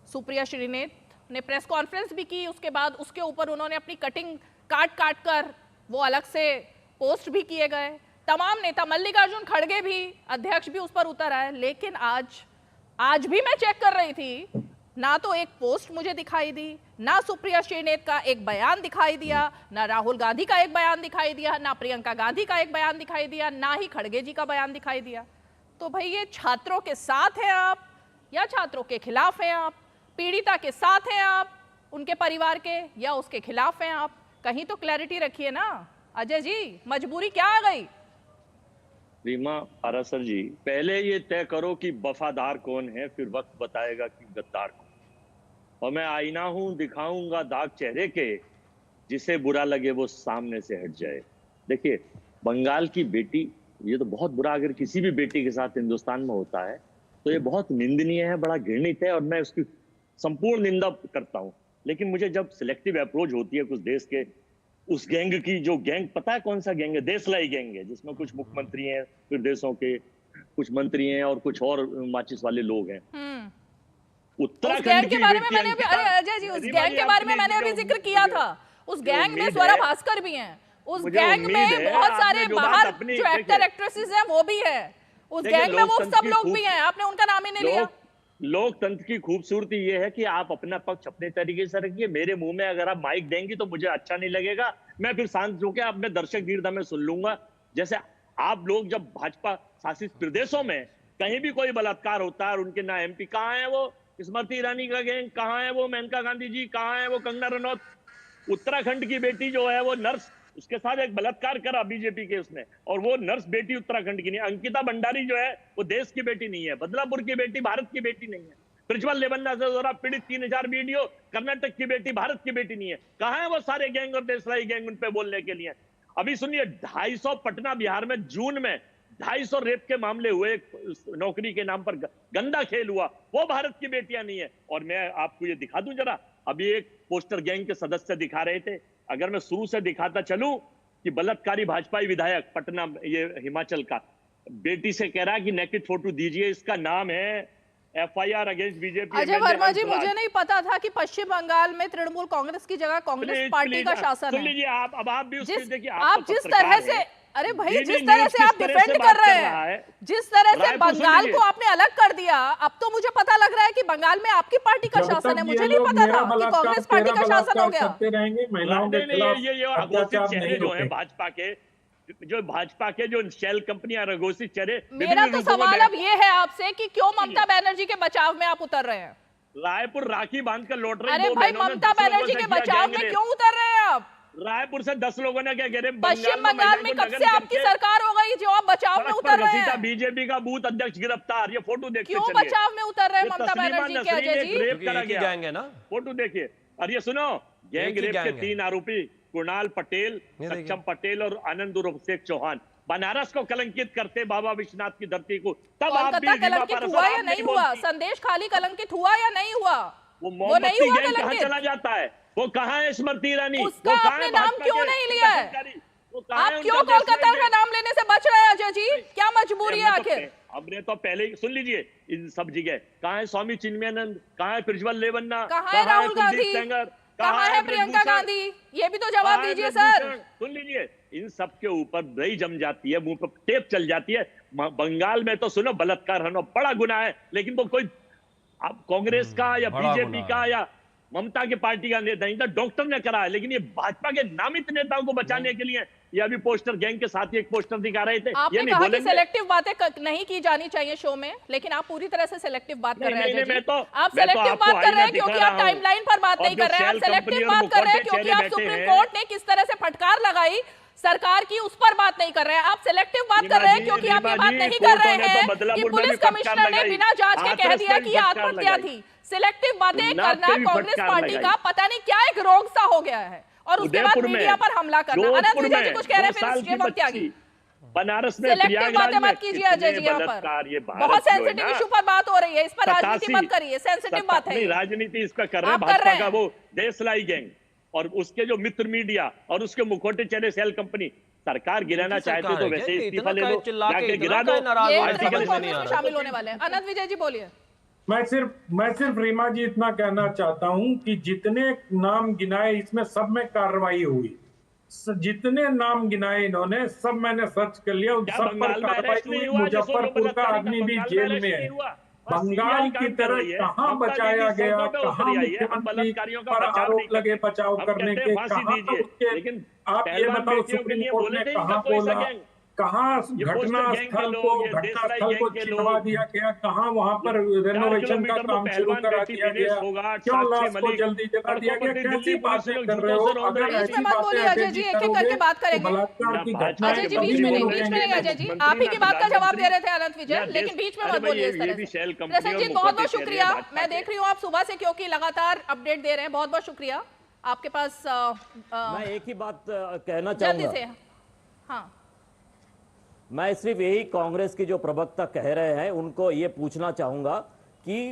सुप्रिया श्रीनेत ने प्रेस कॉन्फ्रेंस भी की, उसके बाद उसके ऊपर उन्होंने अपनी कटिंग काट कर वो अलग से पोस्ट भी किए गए। तमाम नेता, मल्लिकार्जुन खड़गे भी, अध्यक्ष भी उस पर उतर आए। लेकिन आज भी मैं चेक कर रही थी, ना तो एक पोस्ट मुझे दिखाई दी, ना सुप्रिया श्रीनेत का एक बयान दिखाई दिया, ना राहुल गांधी का एक बयान दिखाई दिया, ना प्रियंका गांधी का एक बयान दिखाई दिया, ना ही खड़गे जी का बयान दिखाई दिया। तो भाई ये छात्रों के साथ हैं आप या छात्रों के खिलाफ हैं आप? पीड़िता के साथ हैं आप, उनके परिवार के, या उसके खिलाफ हैं आप? कहीं तो क्लैरिटी रखिए ना अजय जी, मजबूरी क्या आ गई? रीमा पारासर जी, पहले ये तय करो कि वफादार कौन है, फिर वक्त बताएगा कि गद्दार कौन। और मैं आईना हूं, दिखाऊंगा दाग चेहरे के, जिसे बुरा लगे वो सामने से हट जाए। देखिए, बंगाल की बेटी, ये तो बहुत बुरा अगर किसी भी बेटी के साथ हिंदुस्तान में होता है तो ये बहुत निंदनीय है, बड़ा घृणित है, और मैं उसकी संपूर्ण निंदा करता हूं। लेकिन मुझे जब सिलेक्टिव अप्रोच होती है कुछ देश के उस गैंग की, जो गैंग पता है कौन सा गैंग है? देशलाई गैंग है, जिसमें कुछ मुख्यमंत्री हैं, फिर देशों के कुछ मंत्री हैं और कुछ और माचिस वाले लोग हैं। उत्तराखंड के बारे में मैंने अभी, अरे अजय जी, उस गैंग के बारे में मैंने अभी जिक्र किया था। उस गैंग में स्वरा भास्कर भी हैं, उस गैंग में बहुत सारे बाहर जो एक्टर एक्ट्रेसेस हैं वो भी है, उस गैंग में वो सब लोग भी हैं, आपने उनका नाम ही नहीं लिया। लोकतंत्र की खूबसूरती ये है कि आप अपना पक्ष अपने तरीके से रखिए। मेरे मुंह में अगर आप माइक देंगी तो मुझे अच्छा नहीं लगेगा, मैं फिर शांत होकर अपने दर्शक दीर्घा में सुन लूंगा। जैसे आप लोग जब भाजपा शासित प्रदेशों में कहीं भी कोई बलात्कार होता है और उनके ना एमपी कहाँ है, वो स्मृति ईरानी का गैंग कहाँ है, वो मेनका गांधी जी कहाँ है, वो कंगना रनौत, उत्तराखंड की बेटी जो है वो नर्स, उसके साथ एक बलात्कार करा बीजेपी के उसने, और वो नर्स बेटी उत्तराखंड की नहीं। अंकिता भंडारी जो है वो देश की बेटी नहीं है, बदलापुर की बेटी भारत की बेटी नहीं है। प्रज्वल लेबन्ना से द्वारा पीड़ित 3000 वीडियो, कर्नाटक की बेटी भारत की बेटी नहीं है। कहाँ है वो सारे गैंग और देशलाई गैंग उन पे बोलने के लिए? अभी सुनिए, 250 पटना बिहार में जून में 250 रेप के मामले हुए, नौकरी के नाम पर गंदा खेल हुआ, वो भारत की बेटियां नहीं है। और मैं आपको ये दिखा दूं जरा, अभी एक पोस्टर गैंग के सदस्य दिखा रहे थे, अगर मैं शुरू से दिखाता चलूं कि बलात्कारी भाजपाई विधायक पटना, ये हिमाचल का, बेटी से कह रहा है कि नेकेड फोटो दीजिए, इसका नाम है FIR against BJP. Ajay Verma ji, मुझे नहीं पता था कि पश्चिम बंगाल में तृणमूल कांग्रेस की जगह कांग्रेस पार्टी का शासन है। लीजिए आप भी उसको देखिए, आप जिस तरह से, अरे भाई जिस तरह से आप डिफेंड कर रहे हैं, जिस तरह से बंगाल को आपने अलग कर दिया, अब तो मुझे पता लग रहा है कि बंगाल में आपकी पार्टी का शासन है। मुझे नहीं पता था कि कांग्रेस पार्टी का शासन हो गया। ये चेहरे जो है भाजपा के, जो भाजपा के जो शेल कंपनियां रघोसी चेहरे, मेरा तो सवाल अब ये है आपसे कि क्यों ममता बनर्जी के बचाव में आप उतर रहे हैं? रायपुर राखी बांध कर लौट रहे अरे भाई, ममता बनर्जी के बचाव में क्यों उतर रहे हैं आप? रायपुर से 10 लोगों ने क्या गिरे, पश्चिम बंगाल में कब से आपकी सरकार हो गई जो आप बचाव में उतर रहे हैं? बीजेपी का बूथ अध्यक्ष गिरफ्तार, ये फोटो देखिए। क्यों बचाव में उतर रहे हैं ममता बनर्जी के? अजय जी, रेप करा गया गैंग है ना, फोटो देखिए। और ये सुनो, गैंग रेप के 3 आरोपी कुणाल पटेल, सक्षम पटेल और आनंद उर्फ शेख चौहान बनारस को कलंकित करते बाबा विश्वनाथ की धरती को। तब आप भी कलंकित हुआ या नहीं हुआ? संदेश खाली कलंकित हुआ या नहीं हुआ? वो मोमबत्ती गैंग कहां चला जाता है? वो कहां है स्मृति ईरानी? उसका आपने नाम क्यों नहीं लिया है? आप क्यों कोलकाता का नाम लेने से बच रहे हैं अजय जी? क्या मजबूरी है आखिर? हमने तो पहले ही सुन लीजिए, इन सब जगह कहां है स्वामी चिन्मयानंद, कहां है प्रज्वल रेवन्ना, कहां है राहुल गांधी, कहां है प्रियंका गांधी? ये भी तो जवाब दीजिए सर। सुन लीजिए, इन सब के ऊपर दही जम जाती है, मुंह पर टेप चल जाती है। बंगाल में तो सुनो, बलात्कार होना बड़ा गुनाह है, लेकिन वो कोई अब कांग्रेस का या बीजेपी का या ममता की पार्टी का नेता नहीं था, डॉक्टर ने करा है। लेकिन ये भाजपा के नामित नेताओं को बचाने के लिए ये अभी पोस्टर गैंग के साथ ही एक पोस्टर दिखा रहे थे। आपने कहा कि सिलेक्टिव बातें नहीं की जानी चाहिए शो में, लेकिन आप पूरी तरह से सिलेक्टिव बात कर रहे हैं। आप सिलेक्टिव बात कर रहे हैं क्योंकि आप टाइमलाइन पर बात नहीं कर रहे हैं। आप सिलेक्टिव बात कर रहे हैं क्योंकि आप सुप्रीम कोर्ट ने किस तरह से फटकार लगाई सरकार की, उस पर बात नहीं कर रहे हैं। आप सिलेक्टिव बात कर रहे हैं क्योंकि आप ये बात नहीं कर रहे हैं कि पुलिस कमिश्नर ने बिना जांच के कह दिया कि आत्महत्या थी। सिलेक्टिव बातें करना कांग्रेस पार्टी का पता नहीं क्या एक रोग सा हो गया है, और उसके बाद मीडिया पर हमला करना। अनंत विजय जी कुछ कह रहे हैं, फिर वक्त त्यागी। बनारस में सिलेक्टिव बातें मत कीजिए अजय जी, यहाँ पर बहुत सेंसिटिव इशू पर बात हो रही है, इस पर राजनीति मत करिए। सेंसिटिव बात है, राजनीति इस पर कर रहे हैं भाजपा का वो देशलाई गैंग और उसके जो मित्र मीडिया और उसके मुखौटे चेहरे सेल कंपनी। सरकार गिराना चाहते तो वैसे इस्तीफा ले लो, जाके गिरा दो। शामिल होने वाले हैं। अनंत विजय जी बोलिए। मैं सिर्फ रीमा जी इतना कहना चाहता हूं कि जितने नाम गिनाए इसमें सब में कार्रवाई हुई, जितने नाम गिनाए इन्होंने सब मैंने सर्च कर लिया, उन सब पर कार्रवाई हुई। मुजफ्फरपुर का आदमी भी जेल में है। बंगाल की तरह कहां बचाया गया, कहां मुख्यमंत्री पर आरोप लगे बचाव करने के, कहां उसके, आप ये बताओ सुप्रीम कोर्ट ने कहां बोला, कहां घटना स्थल को छिपवा दिया गया, कहां वहां पर रेनोवेशन का काम शुरू करा दिया गया, क्यों लाश को जल्दी जला दिया गया? कैसी बातें कर रहे हो? अगर ऐसी बातें अजय जी एक एक करके बात करेंगे। बलात्कार की घटना अजय जी बीच में नहीं अजय जी, आप ही की बात का जवाब दे रहे थे अनंत विजय, लेकिन बीच में मत बोलिए इस तरह से। प्रसन्न जी बहुत बहुत शुक्रिया, मैं देख रही हूँ आप सुबह से क्योंकि लगातार अपडेट दे रहे हैं, बहुत बहुत शुक्रिया आपके पास। मैं एक ही बात कहना चाहूंगा, हाँ, मैं सिर्फ यही कांग्रेस की जो प्रवक्ता कह रहे हैं उनको ये पूछना चाहूंगा कि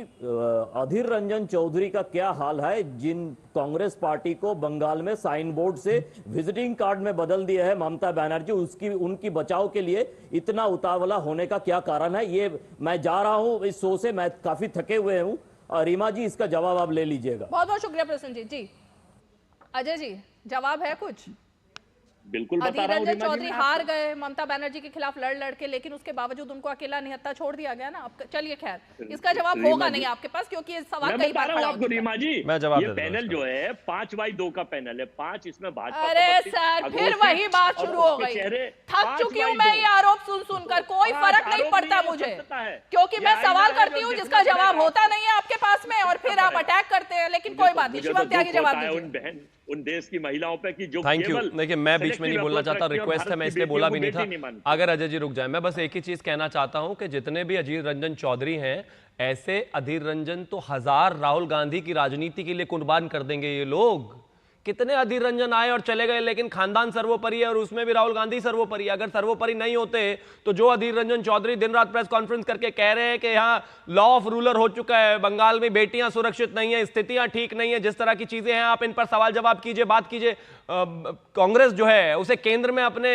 अधीर रंजन चौधरी का क्या हाल है, जिन कांग्रेस पार्टी को बंगाल में साइन बोर्ड से विजिटिंग कार्ड में बदल दिया है ममता बनर्जी, उनकी बचाव के लिए इतना उतावला होने का क्या कारण है? ये मैं जा रहा हूं इस शो से, मैं काफी थके हुए हूं। और रीमा जी इसका जवाब आप ले लीजिएगा। बहुत बहुत शुक्रिया प्रसन्न जी। अजय जी जवाब है कुछ? बिल्कुल बता अधीर रहा हूं, रंजन चौधरी हार गए ममता बनर्जी के खिलाफ लड़ के, लेकिन उसके बावजूद उनको अकेला निहत्था छोड़ दिया गया ना। चलिए खैर इसका जवाब होगा नहीं आपके पास, क्योंकि ये सवाल कई बार खड़ा हो चुका है। रीमा जी मैं जवाब ये पैनल जो है 5/2 का पैनल है, 5 इसमें भाजपा। अरे सर फिर वही बात शुरू हो गई। थक चुकी हूँ मैं ये आरोप सुनकर, कोई फर्क नहीं पड़ता मुझे, क्योंकि मैं सवाल करती हूँ जिसका जवाब होता नहीं है आपके पास में, और फिर आप अटैक करते हैं। लेकिन कोई बात नहीं, शिवम त्यागी जवाब दीजिए उन देश की महिलाओं पे कि जो थैंक यू। देखिए मैं बीच में नहीं बोलना चाहता, रिक्वेस्ट है, मैं इसलिए बोला भी नहीं था। अगर अजय जी रुक जाए, मैं बस एक ही चीज कहना चाहता हूं कि जितने भी अधीर रंजन चौधरी हैं, ऐसे अधीर रंजन तो 1000 राहुल गांधी की राजनीति के लिए कुर्बान कर देंगे ये लोग। कितने अधीर रंजन आए और चले गए, लेकिन खानदान सर्वोपरि है और उसमें भी राहुल गांधी सर्वोपरि है। अगर सर्वोपरि नहीं होते तो जो अधीर रंजन चौधरी दिन रात प्रेस कॉन्फ्रेंस करके कह रहे हैं कि यहाँ लॉ ऑफ रूलर हो चुका है, बंगाल में बेटियां सुरक्षित नहीं है, स्थितियां ठीक नहीं है, जिस तरह की चीजें हैं, आप इन पर सवाल जवाब कीजिए, बात कीजिए। कांग्रेस जो है उसे केंद्र में अपने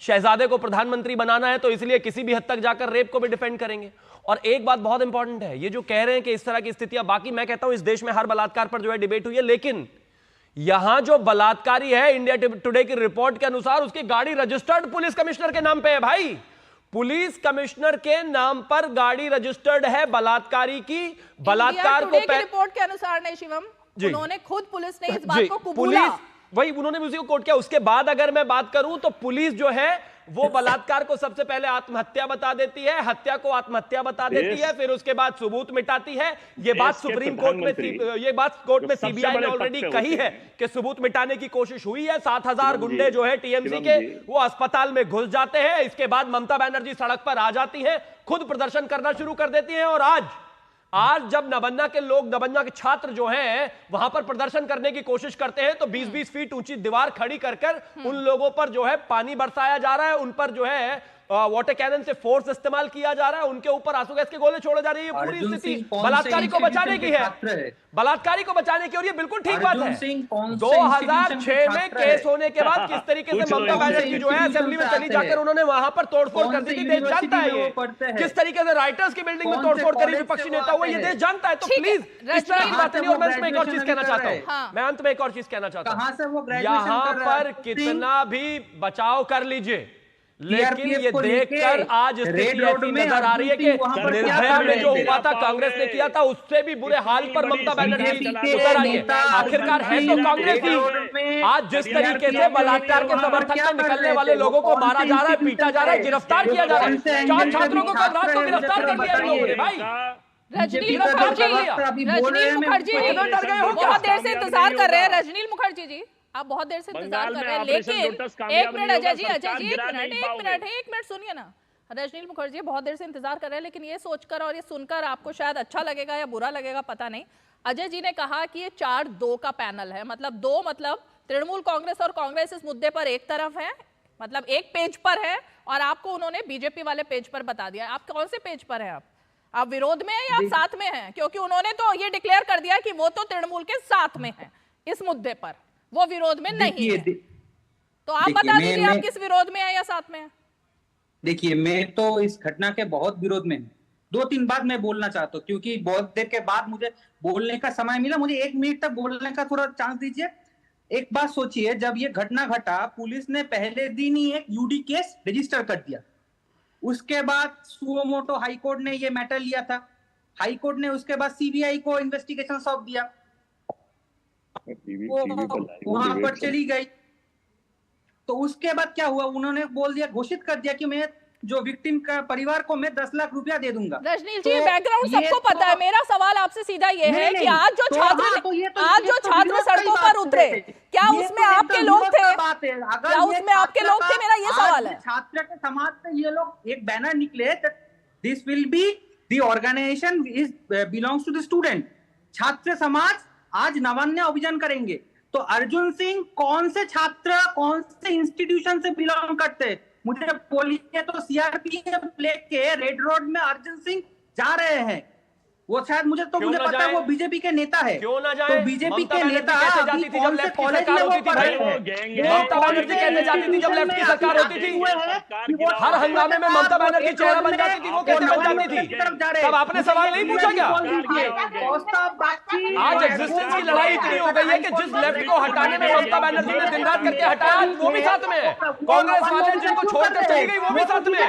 शहजादे को प्रधानमंत्री बनाना है, तो इसलिए किसी भी हद तक जाकर रेप को भी डिफेंड करेंगे। और एक बात बहुत इंपॉर्टेंट है, ये जो कह रहे हैं कि इस तरह की स्थितियां, बाकी मैं कहता हूं इस देश में हर बलात्कार पर जो है डिबेट हुई है, लेकिन यहां जो बलात्कारी है इंडिया टुडे की रिपोर्ट के अनुसार उसकी गाड़ी रजिस्टर्ड पुलिस कमिश्नर के नाम पे है। भाई पुलिस कमिश्नर के नाम पर गाड़ी रजिस्टर्ड है बलात्कारी की। बलात्कार को रिपोर्ट के अनुसार नहीं शिवम, उन्होंने खुद पुलिस ने इस बात को कबूला। वही उन्होंने भी उसी को कोट किया। उसके बाद अगर मैं बात करूं तो पुलिस जो है वो बलात्कार को सबसे पहले आत्महत्या बता देती है, हत्या को आत्महत्या बता देती है, फिर उसके बाद सबूत मिटाती है। ये बात सुप्रीम कोर्ट में, ये बात कोर्ट में सीबीआई ने ऑलरेडी कही है कि सबूत मिटाने की कोशिश हुई है। 7000 गुंडे जो है टीएमसी के वो अस्पताल में घुस जाते हैं। इसके बाद ममता बनर्जी सड़क पर आ जाती हैं, खुद प्रदर्शन करना शुरू कर देती हैं। और आज जब नबन्ना के लोग, नबन्ना के छात्र जो हैं वहां पर प्रदर्शन करने की कोशिश करते हैं तो 20-20 फीट ऊंची दीवार खड़ी कर उन लोगों पर जो है पानी बरसाया जा रहा है, उन पर जो है वाटर कैनन से फोर्स इस्तेमाल किया जा रहा है, उनके ऊपर आंसू गैस के गोले छोड़े जा रही है। पूरी स्थिति बलात्कारी को बचाने की है, बलात्कारी को बचाने की। और ये बिल्कुल ठीक बात है। 2006 में केस होने के बाद किस तरीके से ममता बनर्जी जो है असेंबली में चली जाकर उन्होंने वहां पर तोड़फोड़ कर दी थी, देश जानता है ये। किस तरीके से राइटर्स की बिल्डिंग में तोड़फोड़ करी विपक्षी नेता हुआ, ये देश जानता है। तो प्लीज इस तरह की बातें नहीं। और मैं इसमें एक और चीज कहना चाहता हूँ, मैं अंत में एक और चीज कहना चाहता हूँ, यहाँ पर कितना भी बचाव कर लीजिए लेकिन ये देखकर आज स्थिति ऐसी नजर आ रही है कि निर्भया में जो हुआ था कांग्रेस ने किया था उससे भी बुरे हाल पर ममता बनर्जी उतर आई है। आखिरकार है तो कांग्रेस ही। आज जिस तरीके से बलात्कार के समर्थन में निकलने वाले लोगों को मारा जा रहा है, पीटा जा रहा है, गिरफ्तार किया जा रहा है। 4 छात्रों को कल रात को गिरफ्तार कर लिया इन लोगों ने। भाई रजनील मुखर्जी बहुत देर से इंतजार कर रहे हैं। रजनील मुखर्जी जी आप बहुत देर से इंतजार कर रहे हैं, लेकिन एक मिनट अजय जी एक मिनट सुनिए ना। रजनील मुखर्जी बहुत देर से इंतजार कर रहे हैं, लेकिन ये सोचकर और ये सुनकर आपको शायद अच्छा लगेगा या बुरा लगेगा पता नहीं। अजय जी ने कहा कि ये 4-2 का पैनल है, मतलब 2 मतलब तृणमूल कांग्रेस और कांग्रेस इस मुद्दे पर एक तरफ है, मतलब एक पेज पर है, और आपको उन्होंने बीजेपी वाले पेज पर बता दिया। आप कौन से पेज पर है? आप विरोध में है या आप साथ में हैं? क्योंकि उन्होंने तो ये डिक्लेयर कर दिया कि वो तो तृणमूल के साथ में है इस मुद्दे पर, वो विरोध में नहीं है। तो आप बता दीजिए आप किस विरोध में है या साथ में है? देखिए मैं तो इस घटना के बहुत विरोध में हूँ। 2-3 बात मैं बोलना चाहता हूँ क्योंकि बहुत देर के बाद मुझे बोलने का समय मिला। मुझे 1 मिनट तक बोलने का थोड़ा चांस दीजिए। एक बात सोचिए, जब ये घटना घटा पुलिस ने पहले दिन ही एक यूडी केस रजिस्टर कर दिया। उसके बाद सुओमोटो हाईकोर्ट ने ये मैटर लिया था। हाईकोर्ट ने उसके बाद सीबीआई को इन्वेस्टिगेशन सौंप दिया, वहां पर चली गई। तो उसके बाद क्या हुआ, उन्होंने बोल दिया, घोषित कर दिया कि मैं जो विक्टिम का परिवार को मैं 10 लाख रुपया दे दूंगा। रजनील जी बैकग्राउंड सबको पता है। मेरा सवाल आपसे सीधा ये है कि आज जो छात्र सड़कों पर उतरे, क्या उसमें आपके लोग थे? क्या उसमें आपके लोग थे? मेरा ये सवाल है। छात्र के समाज से ये लोग एक बैनर निकले, this will be the organisation is belongs to the student. छात्र समाज आज नवान्य अभियान करेंगे। तो अर्जुन सिंह कौन से छात्र, कौन से इंस्टीट्यूशन से बिलोंग करते, मुझे बोलिए। तो सीआरपीएफ लेके रेड रोड में अर्जुन सिंह जा रहे हैं। वो शायद मुझे पता है वो बीजेपी के नेता है। क्यों ना जाए? तो बीजेपी के नेता अभी कौन से कॉलेज में वो पढ़ रहे हैं? ममता बनर्जी कैसे जाती थी जब लेफ्ट की सरकार होती थी? हर हंगामे में ममता बनर्जी चेहरा बन जाती थी, वो कैसे बन जाती थी? तब आपने सवाल नहीं पूछा क्या? आज एग्जिस्टेंस की लड़ाई इतनी हो गई है कि जिस लेफ्ट को हटाने में ममता बनर्जी ने दिन रात करके हटाया, वो भी साथ में है। कांग्रेस वाले जिनको छोड़कर चली गई वो भी साथ में है।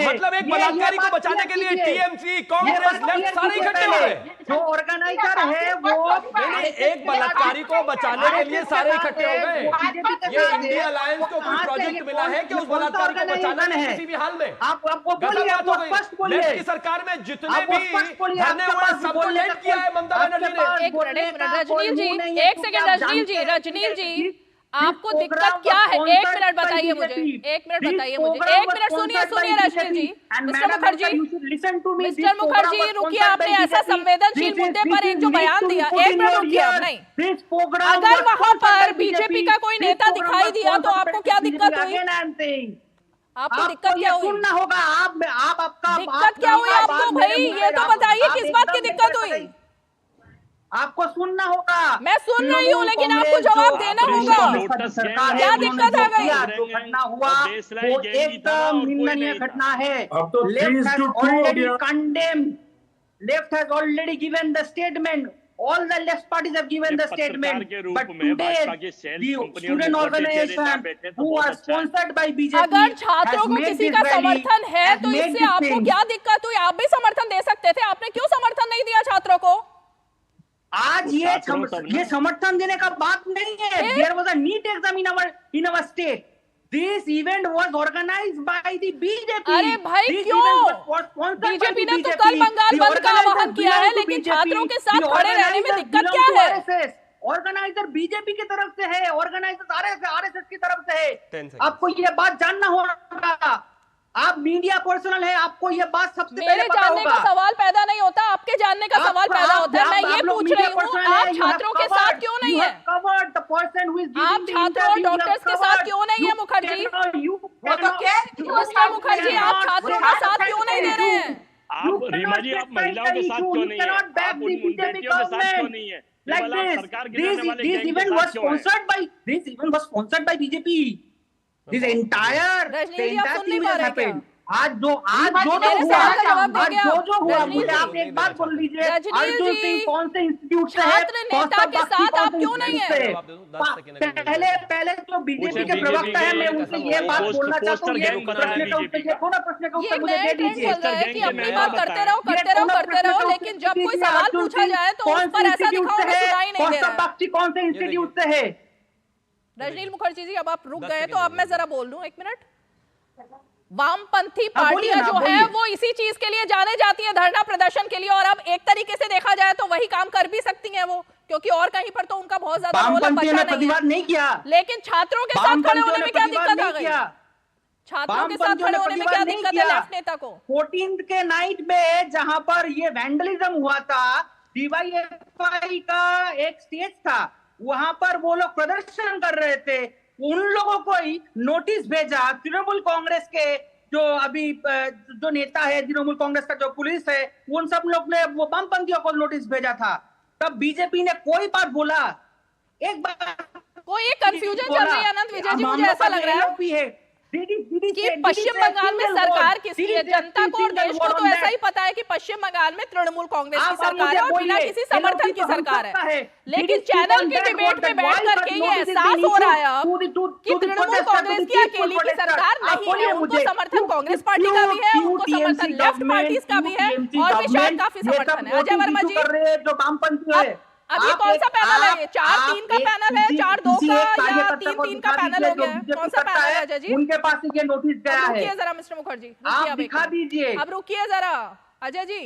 मतलब एक बलात्कारी को बचाने के लिए टीएमसी, कांग्रेस, लेफ्ट सारे जो ऑर्गेनाइजर है वो एक बलात्कारी को बचाने के लिए सारे इकट्ठे हो गए। ये इंडिया अलायंस को कोई प्रोजेक्ट मिला है कि उस बलात्कारी को बचाना है किसी भी हाल में? लेफ्ट की सरकार में जितने भी धरने हुए सबको लेट किया है ममता बनर्जी ने। रजनील जी एक सेकंड, रजनील जी आपको दिक्कत क्या है? 1 मिनट बताइए मुझे, 1 मिनट बताइए मुझे, 1 मिनट सुनिए रजनील जी। मिस्टर मुखर्जी रुकिए, आपने ऐसा संवेदनशील मुद्दे पर एक जो बयान दिया, 1 मिनट रुकिए। नहीं, अगर वहां पर बीजेपी का कोई नेता दिखाई दिया तो आपको क्या दिक्कत हुई? आपको दिक्कत क्या हुई? सुनना होगा। आपका दिक्कत क्या हुई आपको भाई? ये तो बताइए किस बात की दिक्कत हुई? आपको सुनना होगा। मैं सुन रही हूँ लेकिन आपको जवाब देना होगा। क्या दिक्कत है भाई? जो घटना हुआ वो एकदम निंदनीय घटना है। Left has already condemned, left has already given the statement, all the left parties have given the statement, but today the student organization who are sponsored by BJP अगर छात्रों को किसी का समर्थन है तो इससे आपको क्या दिक्कत हुई? आप भी समर्थन दे सकते थे, आपने क्यों समर्थन नहीं दिया छात्रों को? आज ये समर्थन देने का बात नहीं है। There was a NEET exam in our state. This event was organised by the BJP. अरे भाई क्यों? बीजेपी ने तो कल बंगाल बंद का आह्वान किया है, लेकिन छात्रों के साथ खड़े रहने में दिक्कत क्या है? ऑर्गेनाइजर बीजेपी की तरफ से है, ऑर्गेनाइजर आरएसएस की तरफ से है। आपको ये बात जानना होगा। आप मीडिया पर्सनल है, आपको ये बात सबसे पहले पता होगा। मेरे जानने का सवाल पैदा नहीं होता, आपके जानने का सवाल पैदा होता है। मैं ये पूछ रही हूँ, आप छात्रों के साथ क्यों नहीं है? आप छात्रों और डॉक्टर्स के साथ क्यों नहीं है मुखर्जी? मिस्टर मुखर्जी, आप छात्रों का साथ क्यों नहीं दे रहे हैं? आप रीमा जी, आप महिलाओं के साथ क्यों नहीं है? आप उन बेटियों के साथ क्यों नहीं है? Like this event was sponsored by BJP. This entire thing has happened. आज जो हुआ, मुझे आप एक बात बोल लीजिए, अर्जुन सिंह कौन से इंस्टीट्यूट से है? छात्र नेता के साथ आप क्यों नहीं है? पहले जो बीजेपी के प्रवक्ता है, मैं उनसे ये बात बोलना चाहता हूँ, प्रश्न का उत्तर मुझे दे दीजिए। कि अपनी बात करते रहो, लेकिन जब कोई सवाल पूछा जाए तो उस पर ऐसा दिखाओ कि सुनाई नहीं दे रहा। कौन से इंस्टीट्यूट से है? रजनील मुखर्जी जी, अब आप रुक गए तो अब मैं जरा बोल दूं, एक मिनट। वामपंथी पार्टियां जो है वो इसी चीज के लिए जाने जाती है, धरना प्रदर्शन के लिए, और अब एक तरीके से देखा जाए तो वही काम कर भी सकती हैं वो, क्योंकि और कहीं पर तो उनका बहुत ज्यादा प्रतिवाद नहीं किया। लेकिन छात्रों के साथ खड़े होने में क्या दिक्कत आ गई? छात्रों के साथ खड़े होने में क्या दिक्कत है लेफ्ट नेता को? 14th के नाइट में जहां पर ये वैंडलिज्म हुआ था, डीवाईएफआई का एक स्टेज था, वहां पर वो लोग प्रदर्शन कर रहे थे। उन लोगों को ही नोटिस भेजा, तृणमूल कांग्रेस के जो अभी जो नेता है, तृणमूल कांग्रेस का जो पुलिस है, उन सब लोग ने वो वामपंथियों को नोटिस भेजा था। तब बीजेपी ने कोई बात बोला? एक बार कोई कंफ्यूजन चल रही है अनंत विजय जी, मुझे ऐसा लग रहा है कि पश्चिम बंगाल में सरकार किसकी है? जनता को और देश को तो ऐसा ही पता है कि पश्चिम बंगाल में तृणमूल कांग्रेस की सरकार है और बिना किसी समर्थन की सरकार है। लेकिन चैनल की डिबेट में बैठ करके ये एहसास हो रहा है अब कि तृणमूल कांग्रेस की अकेली की सरकार नहीं है, उनको समर्थन कांग्रेस पार्टी का भी है, उनको समर्थन लेफ्ट पार्टीज का भी है, और भी शायद काफी समर्थन है। अजय वर्मा जी, जो वामपंथी है, अब ये कौन सा पैनल है? 4-3 का पैनल है, 4-2 का या 3-3 का पैनल हो गया? कौन सा पैनल है अजय जी? उनके पास ये नोटिस गया है। रुकिए जरा मिस्टर मुखर्जी, आप दिखा दीजिए। अब रुकिए जरा अजय जी,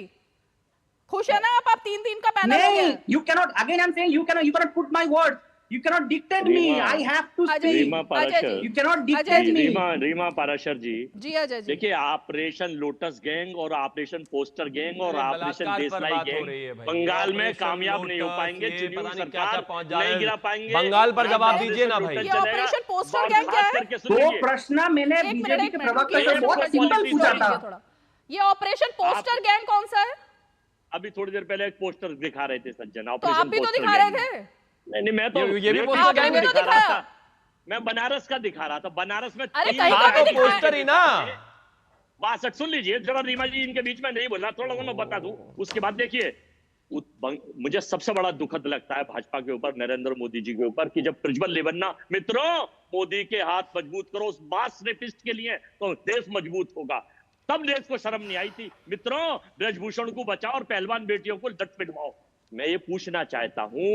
खुश है ना आप? 3-3 का पैनल हो गया। You cannot, again I'm saying you cannot put my words. You cannot dictate me. I have to speak. You cannot dictate me. Reema Parashar जी, अजय जी, देखिए, ऑपरेशन लोटस गैंग और ऑपरेशन पोस्टर गैंग और ऑपरेशन देशलाई गैंग बंगाल में कामयाब नहीं हो पाएंगे। सरकार नहीं गिरा पाएंगे। बंगाल पर जवाब दीजिए ना भाई। ये ऑपरेशन पोस्टर गैंग क्या है? दो प्रश्न मैंने बीजेपी के प्रवक्ता से बहुत सिंपल पूछा था। ये ऑपरेशन पोस्टर गैंग कौन सा है? अभी थोड़ी देर पहले एक पोस्टर दिखा रहे थे सज्जन, तो आप भी तो दिखा रहे थे। नहीं, मैं तो ये भी पोस्टर गैंग दिखा रहा था। मैं बनारस का दिखा रहा था। बनारस में पोस्टर ही ना। बात सुन लीजिए जरा, रीमा जी इनके बीच में नहीं बोलना, थोड़ा मैं बता दूं। उसके बाद देखिए, मुझे सबसे बड़ा दुखद लगता है भाजपा के ऊपर, नरेंद्र मोदी जी के ऊपर, कि जब प्रज्वल रेवन्ना, मित्रों मोदी के हाथ मजबूत करो उस मास रेपिस्ट के लिए तो देश मजबूत होगा, तब देश को शर्म नहीं आई थी। मित्रों, ब्रजभूषण को बचाओ और पहलवान बेटियों को लट पिटवाओ। मैं ये पूछना चाहता हूं